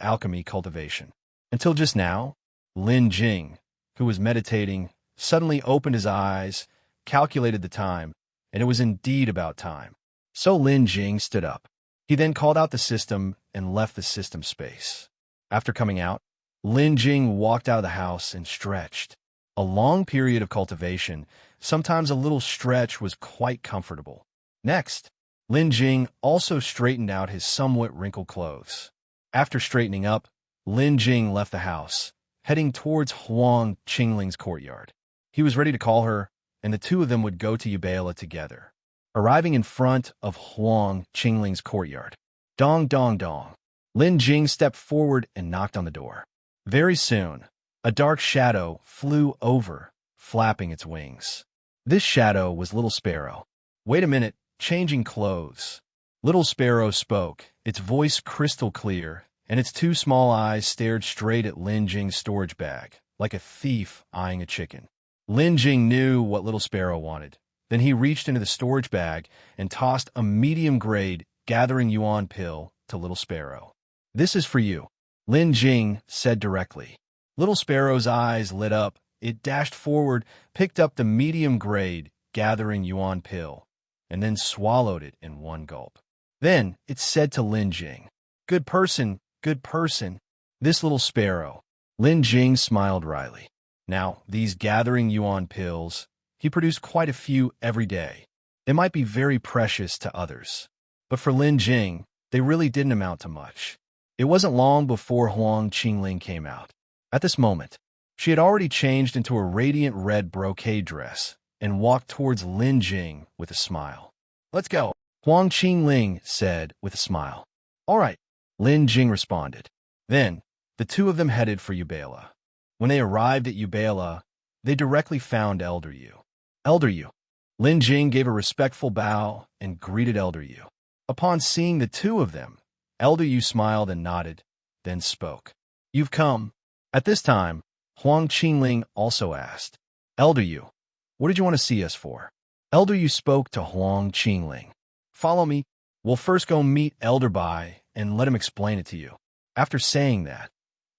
alchemy cultivation. Until just now, Lin Jing, who was meditating, suddenly opened his eyes, calculated the time, and it was indeed about time. So Lin Jing stood up. He then called out the system and left the system space. After coming out, Lin Jing walked out of the house and stretched. A long period of cultivation, sometimes a little stretch, was quite comfortable. Next, Lin Jing also straightened out his somewhat wrinkled clothes. After straightening up, Lin Jing left the house, heading towards Huang Qingling's courtyard. He was ready to call her, and the two of them would go to Yubela together. Arriving in front of Huang Qingling's courtyard, dong dong dong, Lin Jing stepped forward and knocked on the door. Very soon, a dark shadow flew over, flapping its wings. This shadow was Little Sparrow. Wait a minute, changing clothes. Little Sparrow spoke, its voice crystal clear, and its two small eyes stared straight at Lin Jing's storage bag, like a thief eyeing a chicken. Lin Jing knew what Little Sparrow wanted. Then he reached into the storage bag and tossed a medium-grade gathering yuan pill to Little Sparrow. "This is for you," Lin Jing said directly. Little Sparrow's eyes lit up. It dashed forward, picked up the medium-grade gathering yuan pill, and then swallowed it in one gulp. Then it said to Lin Jing, "Good person, good person." This Little Sparrow. Lin Jing smiled wryly. Now, these gathering yuan pills, he produced quite a few every day. They might be very precious to others, but for Lin Jing, they really didn't amount to much. It wasn't long before Huang Qingling came out. At this moment, she had already changed into a radiant red brocade dress and walked towards Lin Jing with a smile. "Let's go," Huang Qingling said with a smile. "All right," Lin Jing responded. Then, the two of them headed for Yubela. When they arrived at Yubela, they directly found Elder Yu. "Elder Yu." Lin Jing gave a respectful bow and greeted Elder Yu. Upon seeing the two of them, Elder Yu smiled and nodded, then spoke. "You've come." At this time, Huang Qingling also asked, "Elder Yu, what did you want to see us for?" Elder Yu spoke to Huang Qingling. "Follow me. We'll first go meet Elder Bai and let him explain it to you." After saying that,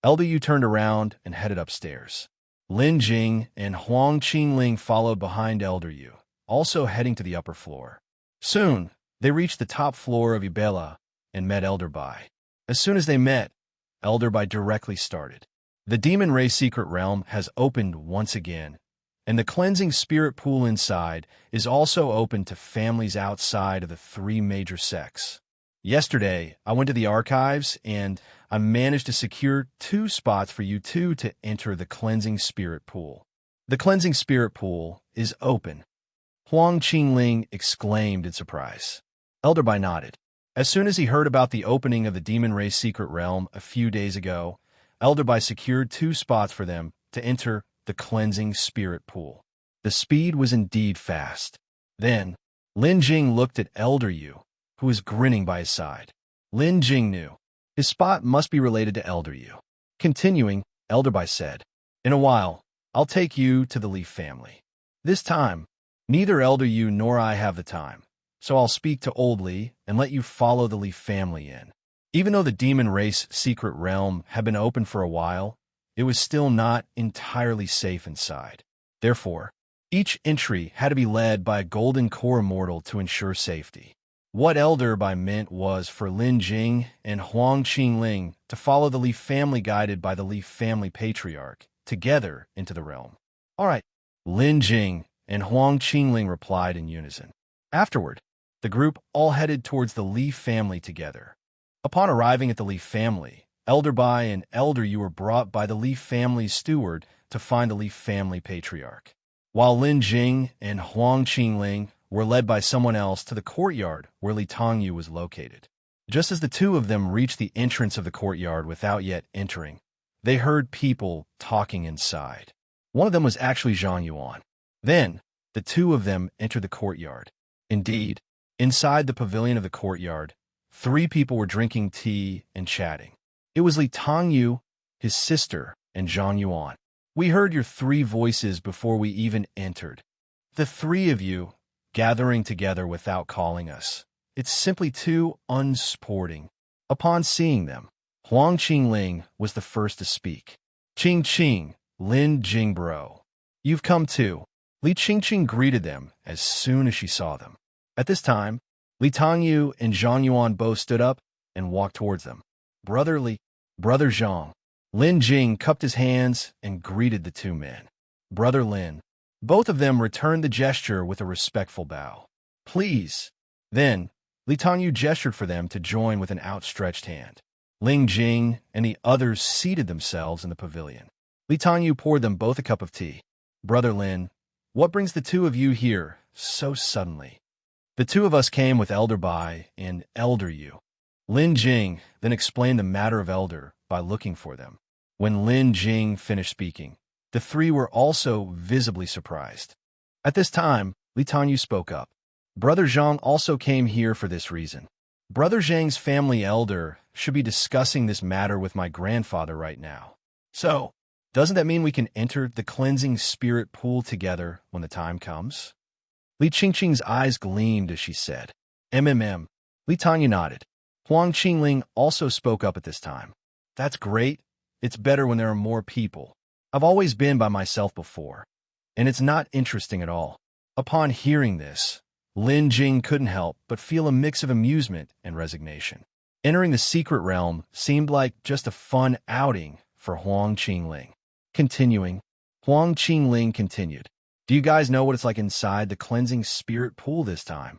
Elder Yu turned around and headed upstairs. Lin Jing and Huang Qingling followed behind Elder Yu, also heading to the upper floor. Soon, they reached the top floor of Yubela and met Elder Bai. As soon as they met, Elder Bai directly started. "The Demon Ray Secret Realm has opened once again, and the cleansing spirit pool inside is also open to families outside of the three major sects. Yesterday, I went to the archives, and I managed to secure 2 spots for you two to enter the cleansing spirit pool. The cleansing spirit pool is open." Huang Qingling exclaimed in surprise. Elder Bai nodded. As soon as he heard about the opening of the Demon Ray Secret Realm a few days ago, Elder Bai secured 2 spots for them to enter the cleansing spirit pool. The speed was indeed fast. Then, Lin Jing looked at Elder Yu, who was grinning by his side. Lin Jing knew his spot must be related to Elder Yu. Continuing, Elder Bai said, "In a while, I'll take you to the Leaf family. This time, neither Elder Yu nor I have the time, so I'll speak to Old Li and let you follow the Leaf family in." Even though the Demon Race Secret Realm had been open for a while, it was still not entirely safe inside. Therefore, each entry had to be led by a golden core immortal to ensure safety. What Elder Bai meant was for Lin Jing and Huang Qingling to follow the Leaf family guided by the Leaf family patriarch together into the realm. "All right," Lin Jing and Huang Qingling replied in unison. Afterward, the group all headed towards the Leaf family together. Upon arriving at the Leaf family, Elder Bai and Elder Yu were brought by the Leaf family's steward to find the Leaf family patriarch, while Lin Jing and Huang Qingling were led by someone else to the courtyard where Li Tongyu was located. Just as the two of them reached the entrance of the courtyard without yet entering, they heard people talking inside. One of them was actually Zhang Yuan. Then, the two of them entered the courtyard. Indeed, inside the pavilion of the courtyard, 3 people were drinking tea and chatting. It was Li Tongyu, his sister, and Zhang Yuan. "We heard your 3 voices before we even entered. The 3 of you gathering together without calling us. It's simply too unsporting." Upon seeing them, Huang Qingling was the first to speak. "Qing Qing, Lin Jing bro. You've come too." Li Qingqing greeted them as soon as she saw them. At this time, Li Tongyu and Zhang Yuan both stood up and walked towards them. Brother Zhang. Lin Jing cupped his hands and greeted the two men. Brother Lin. Both of them returned the gesture with a respectful bow. Please. Then, Li Tongyu gestured for them to join with an outstretched hand. Ling Jing and the others seated themselves in the pavilion. Li Tongyu poured them both a cup of tea. Brother Lin, what brings the two of you here so suddenly? The two of us came with Elder Bai and Elder Yu. Lin Jing then explained the matter of Elder by looking for them. When Lin Jing finished speaking, the three were also visibly surprised. At this time, Li Tongyu spoke up. Brother Zhang also came here for this reason. Brother Zhang's family elder should be discussing this matter with my grandfather right now. So, doesn't that mean we can enter the cleansing spirit pool together when the time comes? Li Qingqing's eyes gleamed as she said. Li Tongyu nodded. Huang Qingling also spoke up at this time. That's great. It's better when there are more people. I've always been by myself before, and it's not interesting at all. Upon hearing this, Lin Jing couldn't help but feel a mix of amusement and resignation. Entering the secret realm seemed like just a fun outing for Huang Qingling. Continuing, Huang Qingling continued. Do you guys know what it's like inside the cleansing spirit pool this time?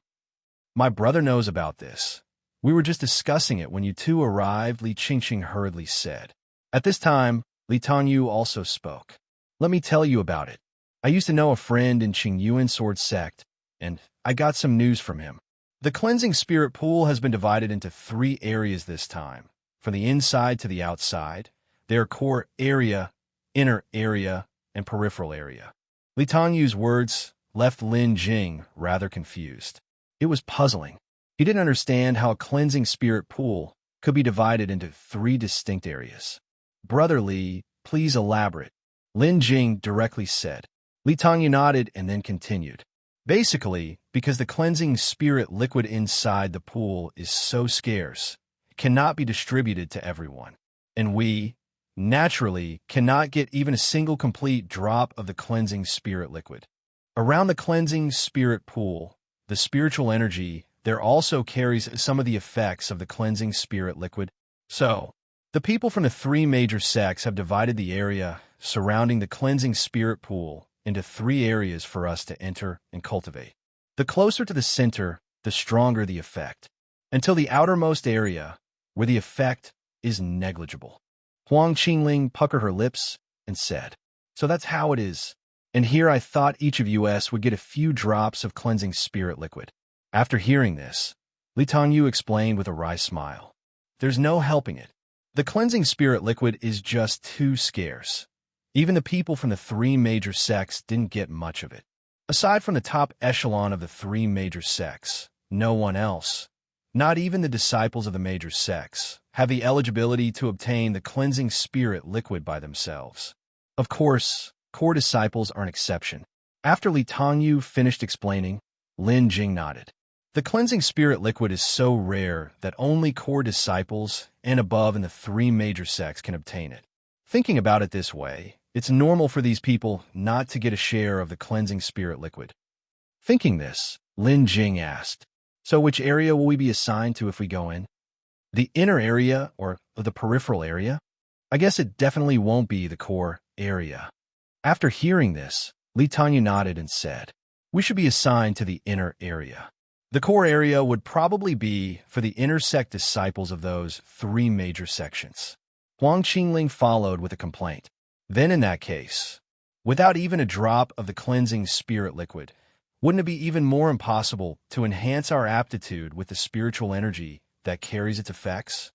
My brother knows about this. We were just discussing it when you two arrived, Li Qingqing hurriedly said. At this time, Li Tongyu also spoke. Let me tell you about it. I used to know a friend in Qingyuan sword sect, and I got some news from him. The cleansing spirit pool has been divided into 3 areas this time. From the inside to the outside, their core area, inner area, and peripheral area. Li Tongyu's words left Lin Jing rather confused. It was puzzling. He didn't understand how a cleansing spirit pool could be divided into 3 distinct areas. Brother Li, please elaborate, Lin Jing directly said. Li Tongyu nodded and then continued. Basically, because the cleansing spirit liquid inside the pool is so scarce, it cannot be distributed to everyone. And we, naturally, cannot get even a single complete drop of the cleansing spirit liquid. Around the cleansing spirit pool, the spiritual energy there also carries some of the effects of the cleansing spirit liquid. So, the people from the 3 major sects have divided the area surrounding the cleansing spirit pool into 3 areas for us to enter and cultivate. The closer to the center, the stronger the effect, until the outermost area, where the effect is negligible. Huang Qingling puckered her lips and said, So that's how it is. And here I thought each of us would get a few drops of cleansing spirit liquid. After hearing this, Li Tongyu explained with a wry smile. There's no helping it. The cleansing spirit liquid is just too scarce. Even the people from the 3 major sects didn't get much of it. Aside from the top echelon of the 3 major sects, no one else, not even the disciples of the major sects, have the eligibility to obtain the cleansing spirit liquid by themselves. Of course, core disciples are an exception. After Li Tongyu finished explaining, Lin Jing nodded. The cleansing spirit liquid is so rare that only core disciples and above in the 3 major sects can obtain it. Thinking about it this way, it's normal for these people not to get a share of the cleansing spirit liquid. Thinking this, Lin Jing asked, So which area will we be assigned to if we go in? The inner area or the peripheral area? I guess it definitely won't be the core area. After hearing this, Li Tongyu nodded and said, We should be assigned to the inner area. The core area would probably be for the inner sect disciples of those 3 major sections. Huang Qingling followed with a complaint. Then in that case, without even a drop of the cleansing spirit liquid, wouldn't it be even more impossible to enhance our aptitude with the spiritual energy that carries its effects?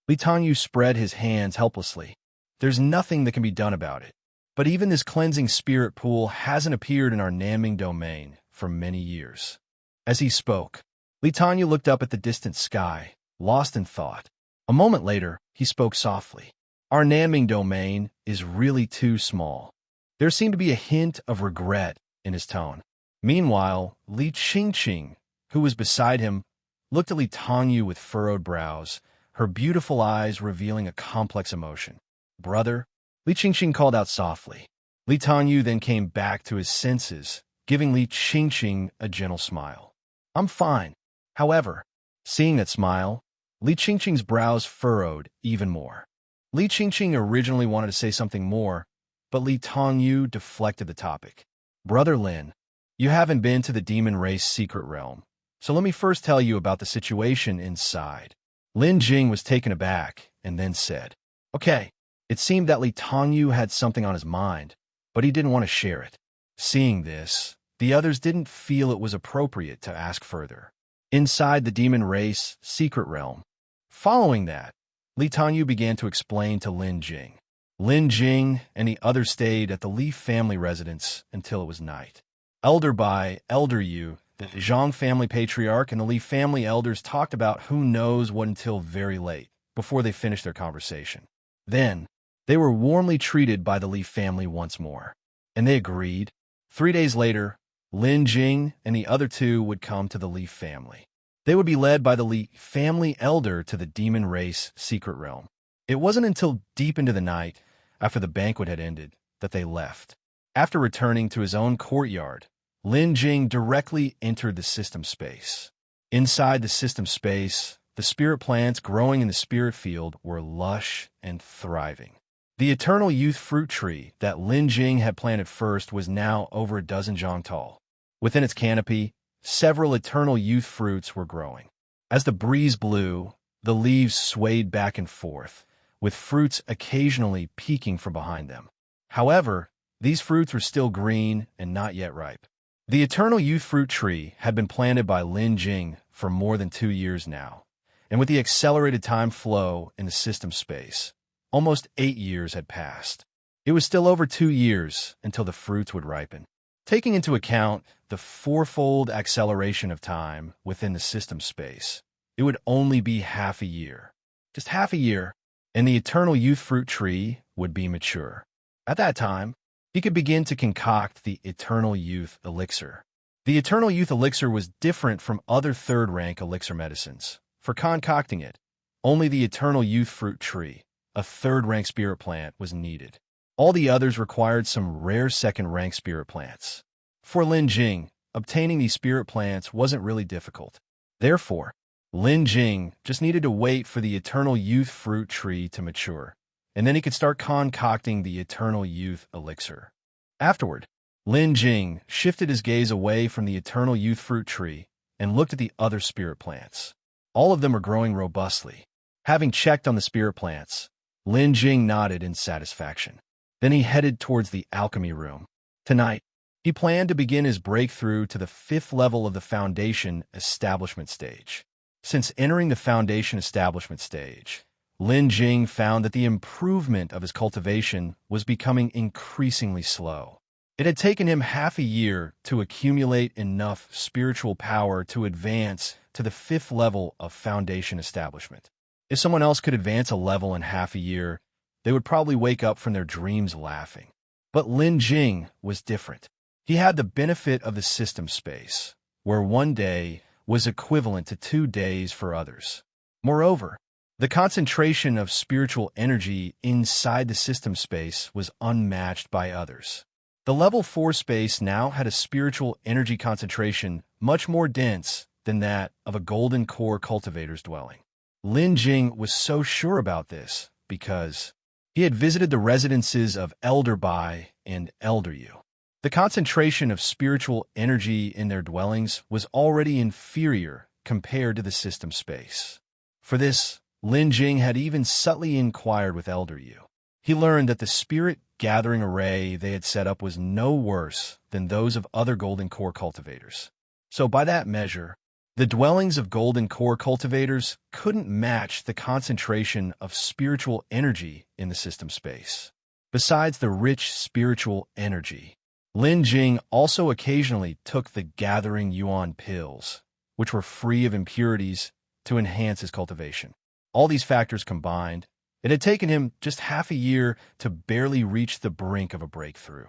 Li Tongyu spread his hands helplessly. There's nothing that can be done about it. But even this cleansing spirit pool hasn't appeared in our Naming domain for many years. As he spoke, Li Tongyu looked up at the distant sky, lost in thought. A moment later, he spoke softly. Our Naming domain is really too small. There seemed to be a hint of regret in his tone. Meanwhile, Li Qingqing, who was beside him, looked at Li Tongyu with furrowed brows, her beautiful eyes revealing a complex emotion. Brother, Li Qingqing called out softly. Li Tongyu then came back to his senses, giving Li Qingqing a gentle smile. I'm fine. However, seeing that smile, Li Qingqing's brows furrowed even more. Li Qingqing originally wanted to say something more, but Li Tongyu deflected the topic. Brother Lin, you haven't been to the demon race secret realm, so let me first tell you about the situation inside. Lin Jing was taken aback and then said, Okay, it seemed that Li Tongyu had something on his mind, but he didn't want to share it. Seeing this, the others didn't feel it was appropriate to ask further. Inside the demon race secret realm. Following that, Li Tongyu began to explain to Lin Jing. Lin Jing and the others stayed at the Li family residence until it was night. Elder Bai, Elder Yu, the Zhang family patriarch, and the Li family elders talked about who knows what until very late, before they finished their conversation. Then, they were warmly treated by the Li family once more, and they agreed. 3 days later, Lin Jing and the other two would come to the Li family. They would be led by the Li family elder to the demon race secret realm. It wasn't until deep into the night, after the banquet had ended, that they left. After returning to his own courtyard, Lin Jing directly entered the system space. Inside the system space, the spirit plants growing in the spirit field were lush and thriving. The eternal youth fruit tree that Lin Jing had planted first was now over a dozen zhang tall. Within its canopy, several eternal youth fruits were growing. As the breeze blew, the leaves swayed back and forth, with fruits occasionally peeking from behind them. However, these fruits were still green and not yet ripe. The eternal youth fruit tree had been planted by Lin Jing for more than 2 years now, and with the accelerated time flow in the system space, almost 8 years had passed. It was still over 2 years until the fruits would ripen. Taking into account the fourfold acceleration of time within the system space, it would only be half a year. Just half a year, and the eternal youth fruit tree would be mature. At that time, he could begin to concoct the eternal youth elixir. The eternal youth elixir was different from other third-rank elixir medicines. For concocting it, only the eternal youth fruit tree, a third-rank spirit plant, was needed. All the others required some rare second-rank spirit plants. For Lin Jing, obtaining these spirit plants wasn't really difficult. Therefore, Lin Jing just needed to wait for the eternal youth fruit tree to mature, and then he could start concocting the eternal youth elixir. Afterward, Lin Jing shifted his gaze away from the eternal youth fruit tree and looked at the other spirit plants. All of them were growing robustly. Having checked on the spirit plants, Lin Jing nodded in satisfaction. Then he headed towards the alchemy room. Tonight, he planned to begin his breakthrough to the 5th level of the foundation establishment stage. Since entering the foundation establishment stage, Lin Jing found that the improvement of his cultivation was becoming increasingly slow. It had taken him half a year to accumulate enough spiritual power to advance to the 5th level of foundation establishment. If someone else could advance a level in half a year, they would probably wake up from their dreams laughing. But Lin Jing was different. He had the benefit of the system space, where 1 day was equivalent to 2 days for others. Moreover, the concentration of spiritual energy inside the system space was unmatched by others. The level 4 space now had a spiritual energy concentration much more dense than that of a golden core cultivator's dwelling. Lin Jing was so sure about this because he had visited the residences of Elder Bai and Elder Yu. The concentration of spiritual energy in their dwellings was already inferior compared to the system space. For this, Lin Jing had even subtly inquired with Elder Yu. He learned that the spirit gathering array they had set up was no worse than those of other golden core cultivators. So by that measure, the dwellings of golden core cultivators couldn't match the concentration of spiritual energy in the system space. Besides the rich spiritual energy, Lin Jing also occasionally took the gathering yuan pills, which were free of impurities, to enhance his cultivation. All these factors combined, it had taken him just half a year to barely reach the brink of a breakthrough.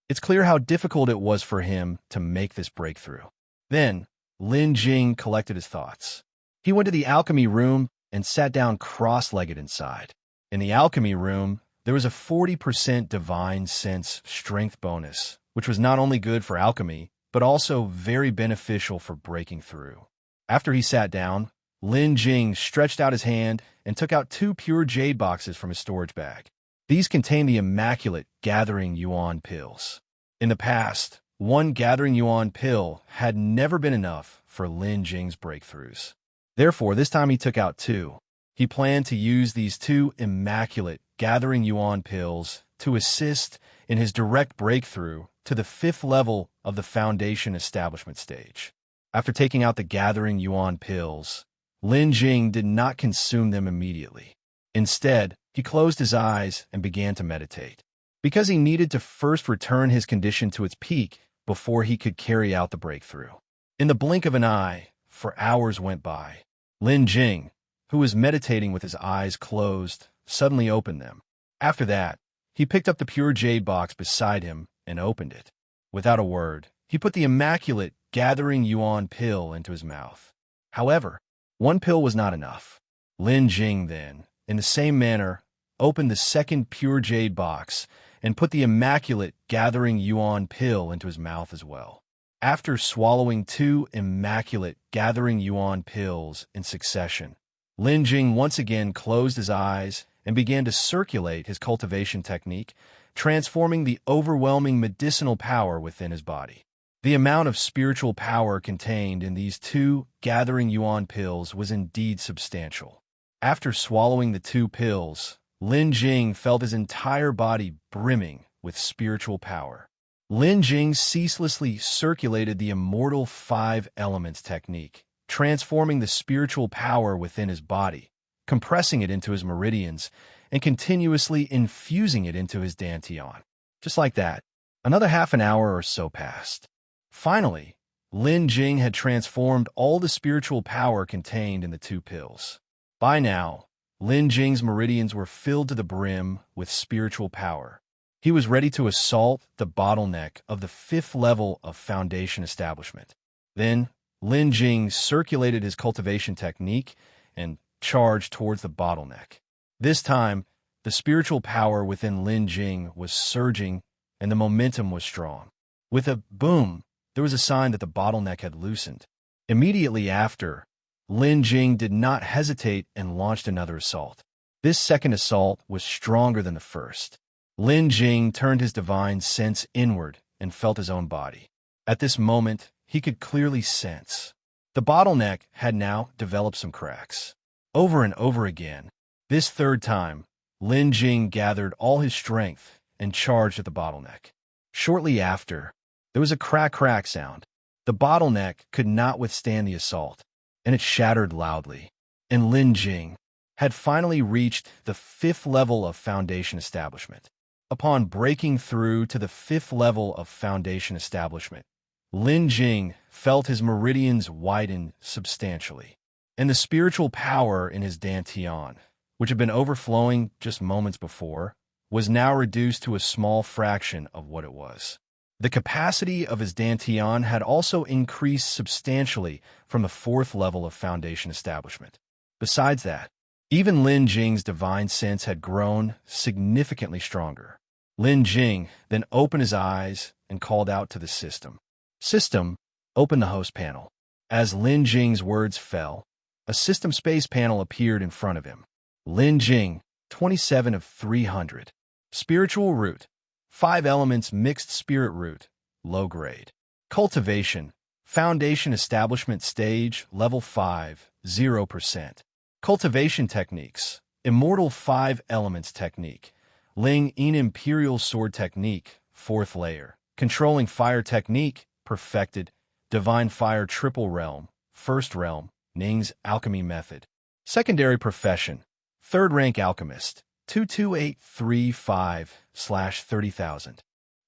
It's clear how difficult it was for him to make this breakthrough. Then, Lin Jing collected his thoughts. He went to the alchemy room and sat down cross-legged inside. In the alchemy room, there was a 40% divine sense strength bonus, which was not only good for alchemy, but also very beneficial for breaking through. After he sat down, Lin Jing stretched out his hand and took out 2 pure jade boxes from his storage bag. These contained the immaculate Gathering Yuan pills. In the past, 1 Gathering Yuan pill had never been enough for Lin Jing's breakthroughs. Therefore, this time he took out 2. He planned to use these 2 immaculate Gathering Yuan pills to assist in his direct breakthrough to the 5th level of the Foundation Establishment stage. After taking out the Gathering Yuan pills, Lin Jing did not consume them immediately. Instead, he closed his eyes and began to meditate, because he needed to first return his condition to its peak before he could carry out the breakthrough. In the blink of an eye, for hours went by. Lin Jing, who was meditating with his eyes closed, suddenly opened them. After that, he picked up the pure jade box beside him and opened it. Without a word, he put the immaculate Gathering Yuan pill into his mouth. However, 1 pill was not enough. Lin Jing then, in the same manner, opened the 2nd pure jade box and put the immaculate Gathering Yuan pill into his mouth as well. After swallowing 2 immaculate Gathering Yuan pills in succession, Lin Jing once again closed his eyes and began to circulate his cultivation technique, transforming the overwhelming medicinal power within his body. The amount of spiritual power contained in these 2 Gathering Yuan pills was indeed substantial. After swallowing the 2 pills, Lin Jing felt his entire body brimming with spiritual power. Lin Jing ceaselessly circulated the immortal 5 elements technique, transforming the spiritual power within his body, compressing it into his meridians, and continuously infusing it into his dantian. Just like that, another half an hour or so passed. Finally, Lin Jing had transformed all the spiritual power contained in the 2 pills. By now, Lin Jing's meridians were filled to the brim with spiritual power. He was ready to assault the bottleneck of the 5th level of Foundation Establishment. Then, Lin Jing circulated his cultivation technique and charged towards the bottleneck. This time, the spiritual power within Lin Jing was surging and the momentum was strong. With a boom, there was a sign that the bottleneck had loosened. Immediately after, Lin Jing did not hesitate and launched another assault. This second assault was stronger than the first. Lin Jing turned his divine sense inward and felt his own body. At this moment, he could clearly sense the bottleneck had now developed some cracks. Over and over again, this 3rd time, Lin Jing gathered all his strength and charged at the bottleneck. Shortly after, there was a crack sound. The bottleneck could not withstand the assault, and it shattered loudly. And Lin Jing had finally reached the 5th level of Foundation Establishment. Upon breaking through to the 5th level of Foundation Establishment, Lin Jing felt his meridians widen substantially, and the spiritual power in his dantian, which had been overflowing just moments before, was now reduced to a small fraction of what it was. The capacity of his dantian had also increased substantially from the 4th level of Foundation Establishment. Besides that, even Lin Jing's divine sense had grown significantly stronger. Lin Jing then opened his eyes and called out to the system. System, open the host panel. As Lin Jing's words fell, a system space panel appeared in front of him. Lin Jing, 27 of 300. Spiritual root. 5 elements mixed spirit root, low grade. Cultivation, Foundation Establishment stage, level 5, 0%. Cultivation techniques, Immortal 5 elements technique. Ling Yin Imperial Sword technique, 4th layer. Controlling fire technique, perfected. Divine fire triple realm, 1st realm. Ning's alchemy method. Secondary profession, 3rd rank alchemist. 22835/30,000.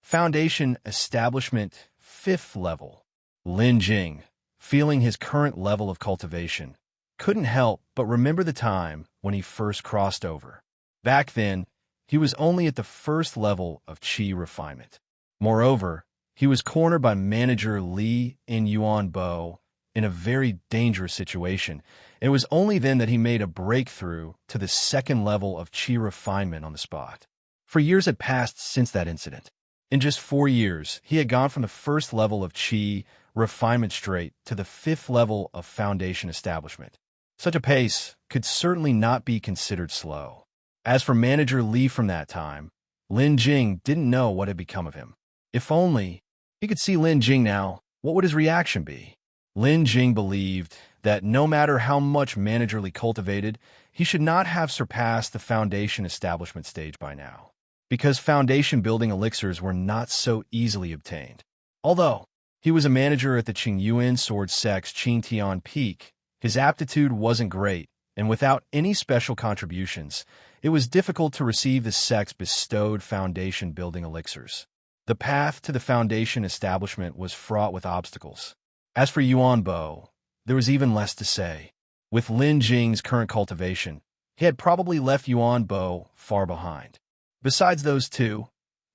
Foundation Establishment 5th level. Lin Jing, feeling his current level of cultivation, couldn't help but remember the time when he first crossed over. Back then, he was only at the 1st level of qi refinement. Moreover, he was cornered by manager Li in Yuan Bo in a very dangerous situation. It was only then that he made a breakthrough to the 2nd level of qi refinement on the spot. For years had passed since that incident. In just 4 years, he had gone from the first level of Qi refinement straight to the 5th level of foundation establishment. Such a pace could certainly not be considered slow. As for Manager Li from that time, Lin Jing didn't know what had become of him. If only he could see Lin Jing now, what would his reaction be? Lin Jing believed that no matter how much Manager Li cultivated, he should not have surpassed the foundation establishment stage by now, because foundation building elixirs were not so easily obtained. Although he was a manager at the Qingyuan Sword Sect's Qingtian Peak, his aptitude wasn't great, and without any special contributions, it was difficult to receive the sect's bestowed foundation building elixirs. The path to the foundation establishment was fraught with obstacles. As for Yuanbo, there was even less to say. With Lin Jing's current cultivation, he had probably left Yuanbo far behind. Besides those two,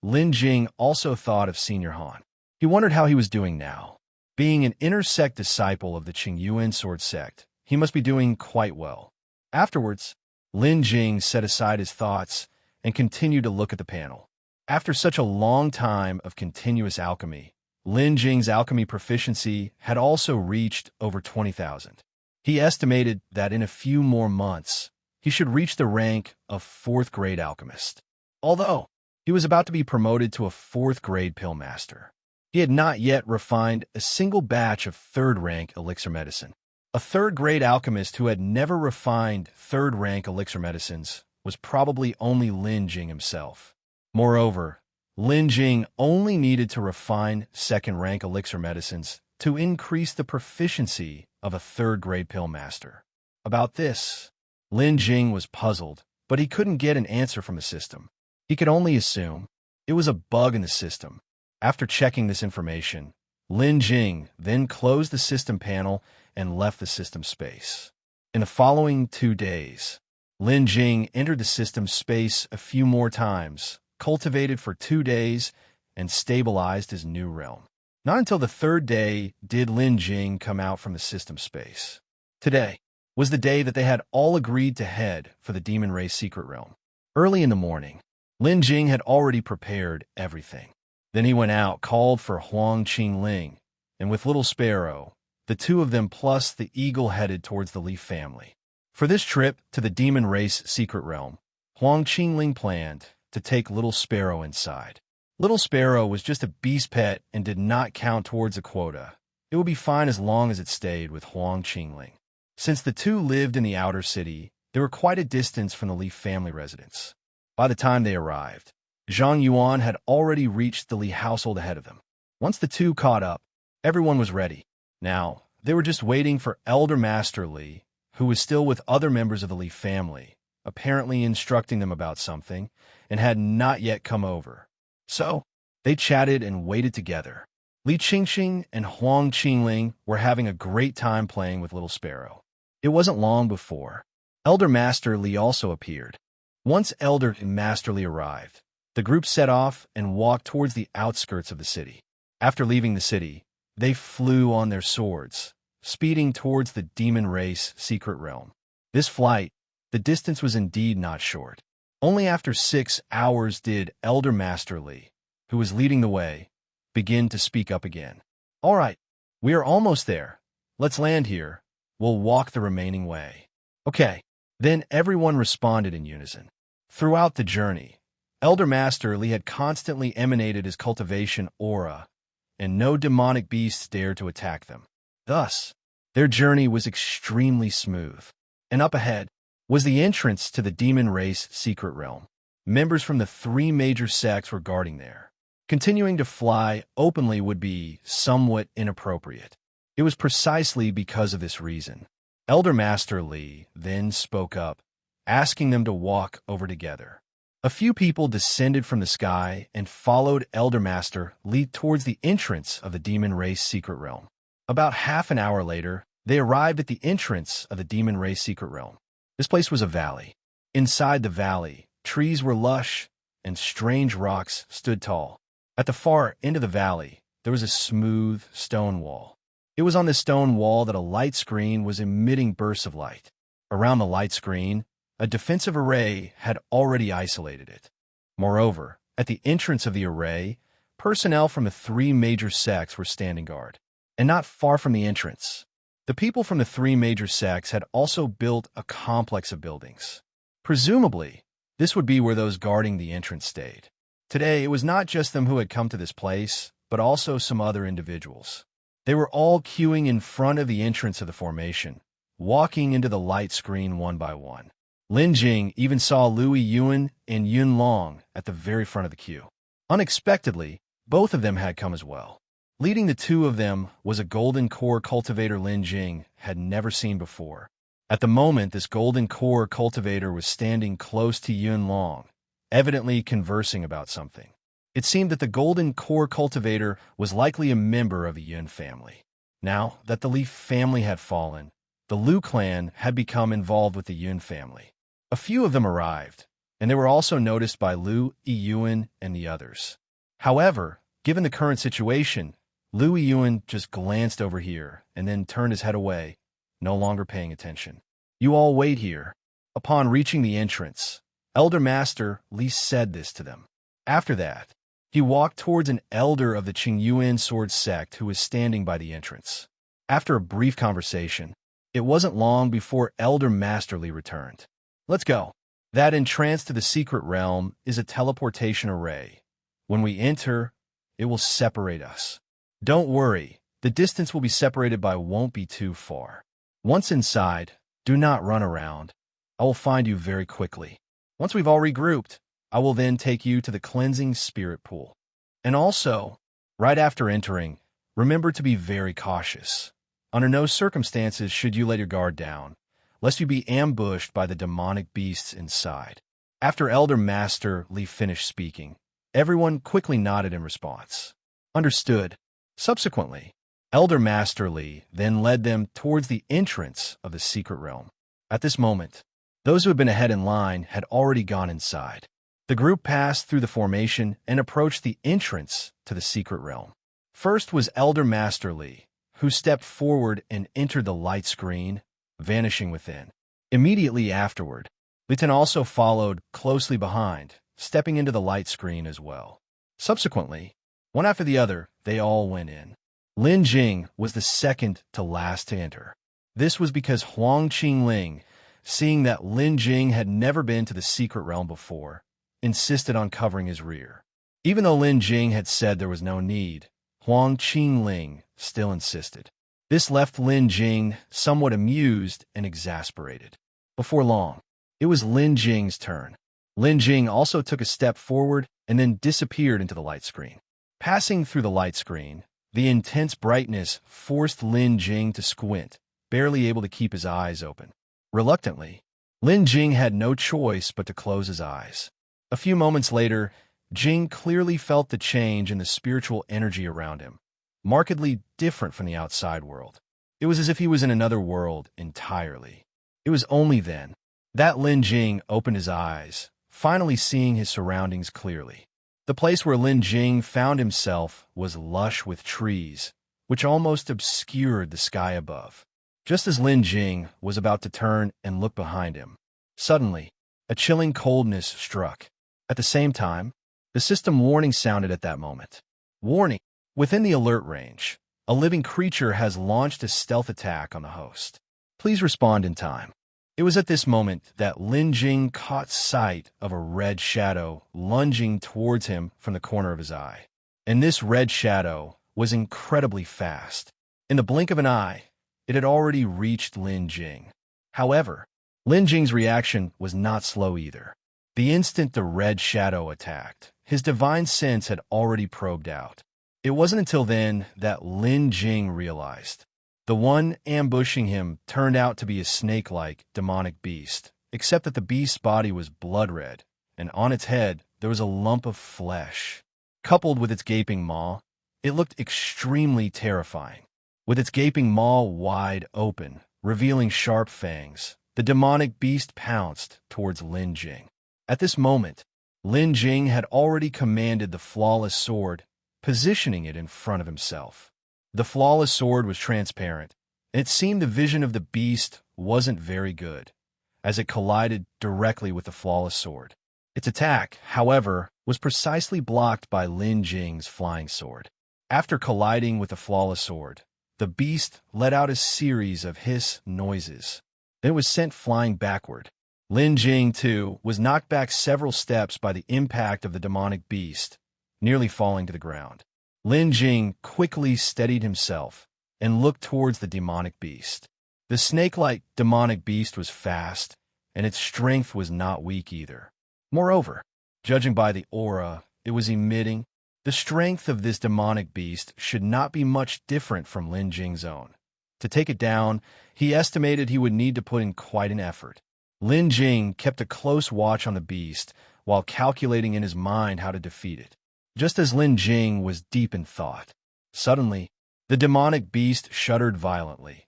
Lin Jing also thought of Senior Han. He wondered how he was doing now. Being an inner sect disciple of the Qingyuan Sword Sect, he must be doing quite well. Afterwards, Lin Jing set aside his thoughts and continued to look at the panel. After such a long time of continuous alchemy, Lin Jing's alchemy proficiency had also reached over 20,000. He estimated that in a few more months, he should reach the rank of 4th-grade alchemist. Although he was about to be promoted to a 4th-grade pill master, he had not yet refined a single batch of 3rd-rank elixir medicine. A 3rd-grade alchemist who had never refined 3rd-rank elixir medicines was probably only Lin Jing himself. Moreover, Lin Jing only needed to refine 2nd-rank elixir medicines to increase the proficiency of a 3rd-grade pill master. About this, Lin Jing was puzzled, but he couldn't get an answer from the system. He could only assume it was a bug in the system. After checking this information, Lin Jing then closed the system panel and left the system space. In the following 2 days, Lin Jing entered the system space a few more times, cultivated for 2 days, and stabilized his new realm. Not until the 3rd day did Lin Jing come out from the system space. Today was the day that they had all agreed to head for the Demon Race secret realm. Early in the morning, Lin Jing had already prepared everything. Then he went out, called for Huang Qingling, and with little Sparrow, the two of them plus the eagle headed towards the Leaf family. For this trip to the Demon Race secret realm, Huang Qingling planned to take little Sparrow inside. Little Sparrow was just a beast pet and did not count towards a quota. It would be fine as long as it stayed with Huang Qingling. Since the two lived in the outer city, they were quite a distance from the Leaf family residence. By the time they arrived, Zhang Yuan had already reached the Li household ahead of them. Once the two caught up, everyone was ready. Now, they were just waiting for Elder Master Li, who was still with other members of the Li family, apparently instructing them about something, and had not yet come over. So, they chatted and waited together. Li Qingxing and Huang Qingling were having a great time playing with little Sparrow. It wasn't long before Elder Master Li also appeared. Once Elder Master Li arrived, the group set off and walked towards the outskirts of the city. After leaving the city, they flew on their swords, speeding towards the Demon Race secret realm. This flight, the distance was indeed not short. Only after 6 hours did Elder Master Li, who was leading the way, begin to speak up again. "All right, we are almost there. Let's land here. We'll walk the remaining way." "Okay." Then everyone responded in unison. Throughout the journey, Elder Master Li had constantly emanated his cultivation aura, and no demonic beasts dared to attack them. Thus, their journey was extremely smooth. And up ahead was the entrance to the Demon Race secret realm. Members from the 3 major sects were guarding there. Continuing to fly openly would be somewhat inappropriate. It was precisely because of this reason Elder Master Li then spoke up, asking them to walk over together. A few people descended from the sky and followed Elder Master Li towards the entrance of the Demon Race secret realm. About half an hour later, they arrived at the entrance of the Demon Race secret realm. This place was a valley. Inside the valley, trees were lush and strange rocks stood tall. At the far end of the valley, there was a smooth stone wall. It was on this stone wall that a light screen was emitting bursts of light. Around the light screen, a defensive array had already isolated it. Moreover, at the entrance of the array, personnel from the three major sects were standing guard. And not far from the entrance, the people from the three major sects had also built a complex of buildings. Presumably, this would be where those guarding the entrance stayed. Today, it was not just them who had come to this place, but also some other individuals. They were all queuing in front of the entrance of the formation, walking into the light screen one by one. Lin Jing even saw Lui Yuan and Yun Long at the very front of the queue. Unexpectedly, both of them had come as well. Leading the two of them was a golden core cultivator Lin Jing had never seen before. At the moment, this golden core cultivator was standing close to Yun Long, evidently conversing about something. It seemed that the golden core cultivator was likely a member of the Yun family. Now that the Li family had fallen, the Lu clan had become involved with the Yun family. A few of them arrived, and they were also noticed by Lu Yuan and the others. However, given the current situation, Lu Yuan just glanced over here and then turned his head away, no longer paying attention. "You all wait here." Upon reaching the entrance, Elder Master Li said this to them. After that, he walked towards an elder of the Qingyuan sword sect who was standing by the entrance. After a brief conversation, it wasn't long before Elder Master Li returned. "Let's go. That entrance to the secret realm is a teleportation array. When we enter, it will separate us. Don't worry, the distance we'll be separated by won't be too far. Once inside, do not run around. I will find you very quickly. Once we've all regrouped, I will then take you to the cleansing spirit pool. And also, right after entering, remember to be very cautious. Under no circumstances should you let your guard down, lest you be ambushed by the demonic beasts inside." After Elder Master Li finished speaking, everyone quickly nodded in response. Understood. Subsequently, Elder Master Li then led them towards the entrance of the secret realm. At this moment, those who had been ahead in line had already gone inside. The group passed through the formation and approached the entrance to the secret realm. First was Elder Master Li, who stepped forward and entered the light screen, vanishing within. Immediately afterward, Li Ten also followed closely behind, stepping into the light screen as well. Subsequently, one after the other, they all went in. Lin Jing was the second to last to enter. This was because Huang Qingling, seeing that Lin Jing had never been to the secret realm before, insisted on covering his rear. Even though Lin Jing had said there was no need, Huang Qingling still insisted. This left Lin Jing somewhat amused and exasperated. Before long, it was Lin Jing's turn. Lin Jing also took a step forward and then disappeared into the light screen. Passing through the light screen, the intense brightness forced Lin Jing to squint, barely able to keep his eyes open. Reluctantly, Lin Jing had no choice but to close his eyes. A few moments later, Jing clearly felt the change in the spiritual energy around him, markedly different from the outside world. It was as if he was in another world entirely. It was only then that Lin Jing opened his eyes, finally seeing his surroundings clearly. The place where Lin Jing found himself was lush with trees, which almost obscured the sky above. Just as Lin Jing was about to turn and look behind him, suddenly, a chilling coldness struck. At the same time, the system warning sounded at that moment. Warning: within the alert range, a living creature has launched a stealth attack on the host. Please respond in time. It was at this moment that Lin Jing caught sight of a red shadow lunging towards him from the corner of his eye. And this red shadow was incredibly fast. In the blink of an eye, it had already reached Lin Jing. However, Lin Jing's reaction was not slow either. The instant the red shadow attacked, his divine sense had already probed out. It wasn't until then that Lin Jing realized. The one ambushing him turned out to be a snake-like, demonic beast, except that the beast's body was blood red, and on its head there was a lump of flesh. Coupled with its gaping maw, it looked extremely terrifying. With its gaping maw wide open, revealing sharp fangs, the demonic beast pounced towards Lin Jing. At this moment, Lin Jing had already commanded the flawless sword, positioning it in front of himself. The flawless sword was transparent, and it seemed the vision of the beast wasn't very good, as it collided directly with the flawless sword. Its attack, however, was precisely blocked by Lin Jing's flying sword. After colliding with the flawless sword, the beast let out a series of hiss noises. Then it was sent flying backward. Lin Jing, too, was knocked back several steps by the impact of the demonic beast, nearly falling to the ground. Lin Jing quickly steadied himself and looked towards the demonic beast. The snake-like demonic beast was fast, and its strength was not weak either. Moreover, judging by the aura it was emitting, the strength of this demonic beast should not be much different from Lin Jing's own. To take it down, he estimated he would need to put in quite an effort. Lin Jing kept a close watch on the beast while calculating in his mind how to defeat it. Just as Lin Jing was deep in thought, suddenly, the demonic beast shuddered violently,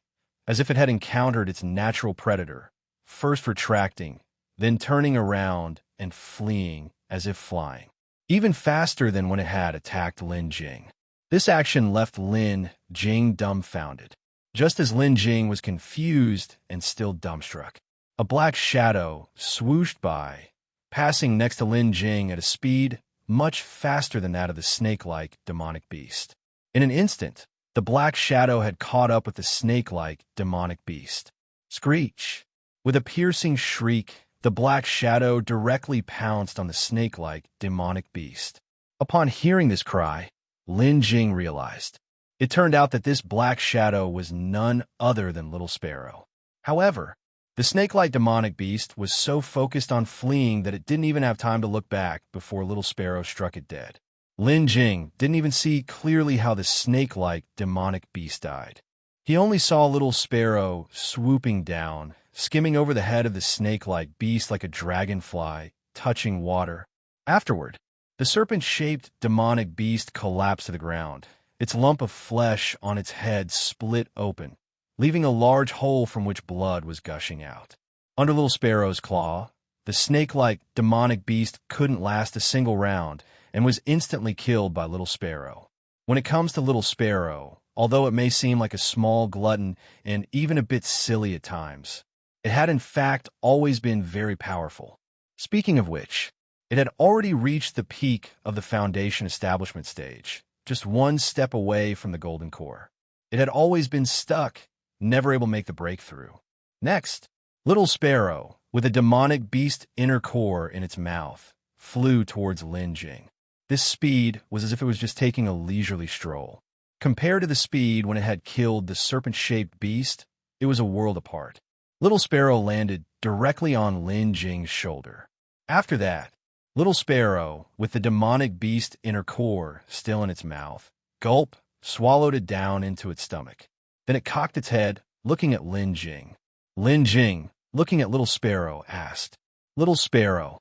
as if it had encountered its natural predator, first retracting, then turning around and fleeing as if flying, even faster than when it had attacked Lin Jing. This action left Lin Jing dumbfounded. Just as Lin Jing was confused and still dumbstruck, a black shadow swooshed by, passing next to Lin Jing at a speed much faster than that of the snake-like demonic beast. In an instant, the black shadow had caught up with the snake-like demonic beast. Screech! With a piercing shriek, the black shadow directly pounced on the snake-like demonic beast. Upon hearing this cry, Lin Jing realized. It turned out that this black shadow was none other than Little Sparrow. However, the snake-like demonic beast was so focused on fleeing that it didn't even have time to look back before Little Sparrow struck it dead. Lin Jing didn't even see clearly how the snake-like demonic beast died. He only saw Little Sparrow swooping down, skimming over the head of the snake-like beast like a dragonfly, touching water. Afterward, the serpent-shaped demonic beast collapsed to the ground. Its lump of flesh on its head split open, leaving a large hole from which blood was gushing out. Under Little Sparrow's claw, the snake-like demonic beast couldn't last a single round and was instantly killed by Little Sparrow. When it comes to Little Sparrow, although it may seem like a small glutton and even a bit silly at times, it had in fact always been very powerful. Speaking of which, it had already reached the peak of the Foundation establishment stage, just one step away from the Golden Core. It had always been stuck, never able to make the breakthrough. Next, Little Sparrow, with a demonic beast inner core in its mouth, flew towards Lin Jing. This speed was as if it was just taking a leisurely stroll. Compared to the speed when it had killed the serpent-shaped beast, it was a world apart. Little Sparrow landed directly on Lin Jing's shoulder. After that, Little Sparrow, with the demonic beast inner core still in its mouth, swallowed it down into its stomach. Then it cocked its head, looking at Lin Jing. Lin Jing, looking at Little Sparrow, asked, "Little Sparrow,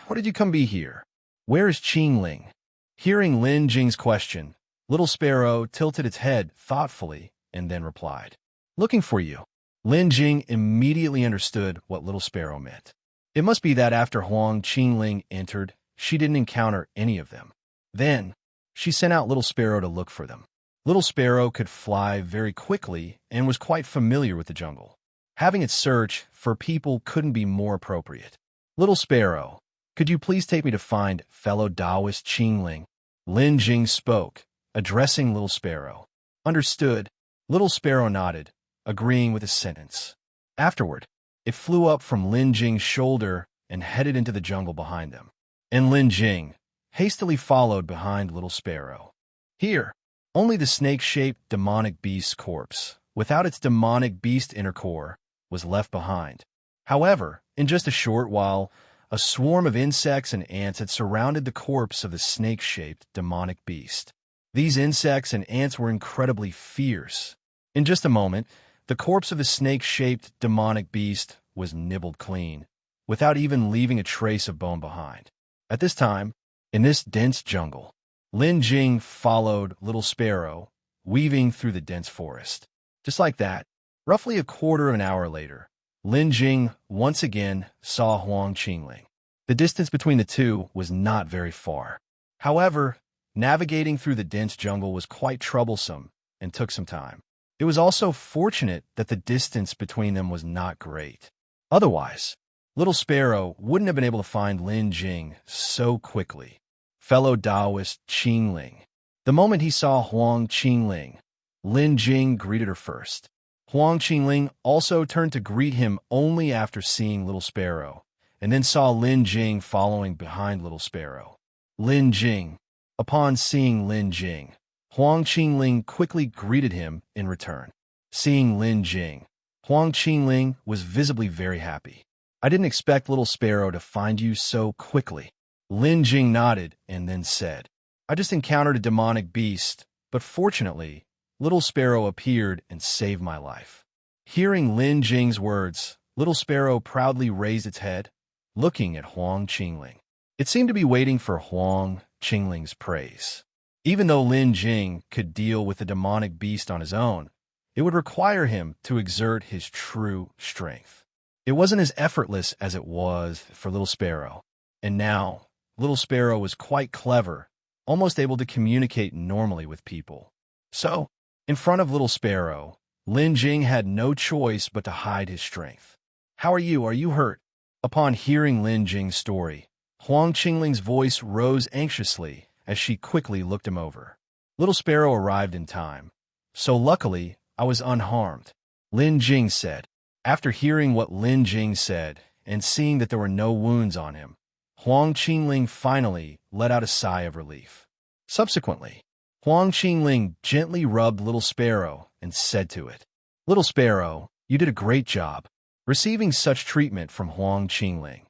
what did you come be here? Where is Qingling?" Hearing Lin Jing's question, Little Sparrow tilted its head thoughtfully and then replied, "Looking for you." Lin Jing immediately understood what Little Sparrow meant. It must be that after Huang Qingling entered, she didn't encounter any of them. Then, she sent out Little Sparrow to look for them. Little Sparrow could fly very quickly and was quite familiar with the jungle. Having it search for people couldn't be more appropriate. "Little Sparrow, could you please take me to find fellow Taoist Qingling?" Lin Jing spoke, addressing Little Sparrow. "Understood." Little Sparrow nodded, agreeing with his sentence. Afterward, it flew up from Lin Jing's shoulder and headed into the jungle behind them. And Lin Jing hastily followed behind Little Sparrow. Here, only the snake-shaped demonic beast's corpse, without its demonic beast inner core, was left behind. However, in just a short while, a swarm of insects and ants had surrounded the corpse of the snake-shaped demonic beast. These insects and ants were incredibly fierce. In just a moment, the corpse of the snake-shaped demonic beast was nibbled clean, without even leaving a trace of bone behind. At this time, in this dense jungle, Lin Jing followed Little Sparrow, weaving through the dense forest. Just like that, roughly a quarter of an hour later, Lin Jing once again saw Huang Qingling. The distance between the two was not very far. However, navigating through the dense jungle was quite troublesome and took some time. It was also fortunate that the distance between them was not great. Otherwise, Little Sparrow wouldn't have been able to find Lin Jing so quickly. Fellow Taoist Qingling. The moment he saw Huang Qingling, Lin Jing greeted her first. Huang Qingling also turned to greet him only after seeing Little Sparrow, and then saw Lin Jing following behind Little Sparrow. Lin Jing. Upon seeing Lin Jing, Huang Qingling quickly greeted him in return. Seeing Lin Jing, Huang Qingling was visibly very happy. I didn't expect Little Sparrow to find you so quickly. Lin Jing nodded and then said, I just encountered a demonic beast, but fortunately, Little Sparrow appeared and saved my life. Hearing Lin Jing's words, Little Sparrow proudly raised its head, looking at Huang Qingling. It seemed to be waiting for Huang Qingling's praise. Even though Lin Jing could deal with the demonic beast on his own, it would require him to exert his true strength. It wasn't as effortless as it was for Little Sparrow. And now, Little Sparrow was quite clever, almost able to communicate normally with people. So, in front of Little Sparrow, Lin Jing had no choice but to hide his strength. How are you? Are you hurt? Upon hearing Lin Jing's story, Huang Qingling's voice rose anxiously as she quickly looked him over. Little Sparrow arrived in time, so luckily I was unharmed, Lin Jing said. After hearing what Lin Jing said and seeing that there were no wounds on him, Huang Qingling finally let out a sigh of relief. Subsequently, Huang Qingling gently rubbed Little Sparrow and said to it, Little Sparrow, you did a great job. Receiving such treatment from Huang Qingling,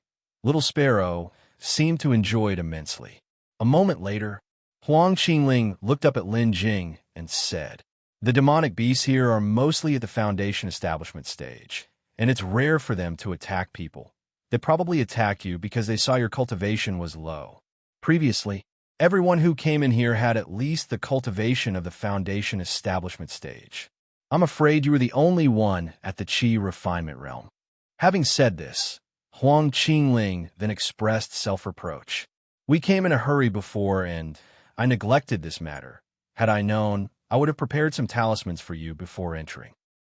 Little Sparrow seemed to enjoy it immensely. A moment later, Huang Qingling looked up at Lin Jing and said, The demonic beasts here are mostly at the Foundation establishment stage, and it's rare for them to attack people. They probably attacked you because they saw your cultivation was low. Previously, everyone who came in here had at least the cultivation of the Foundation establishment stage. I'm afraid you were the only one at the Qi refinement realm. Having said this, Huang Qingling then expressed self-reproach. We came in a hurry before and I neglected this matter. Had I known, I would have prepared some talismans for you before entering.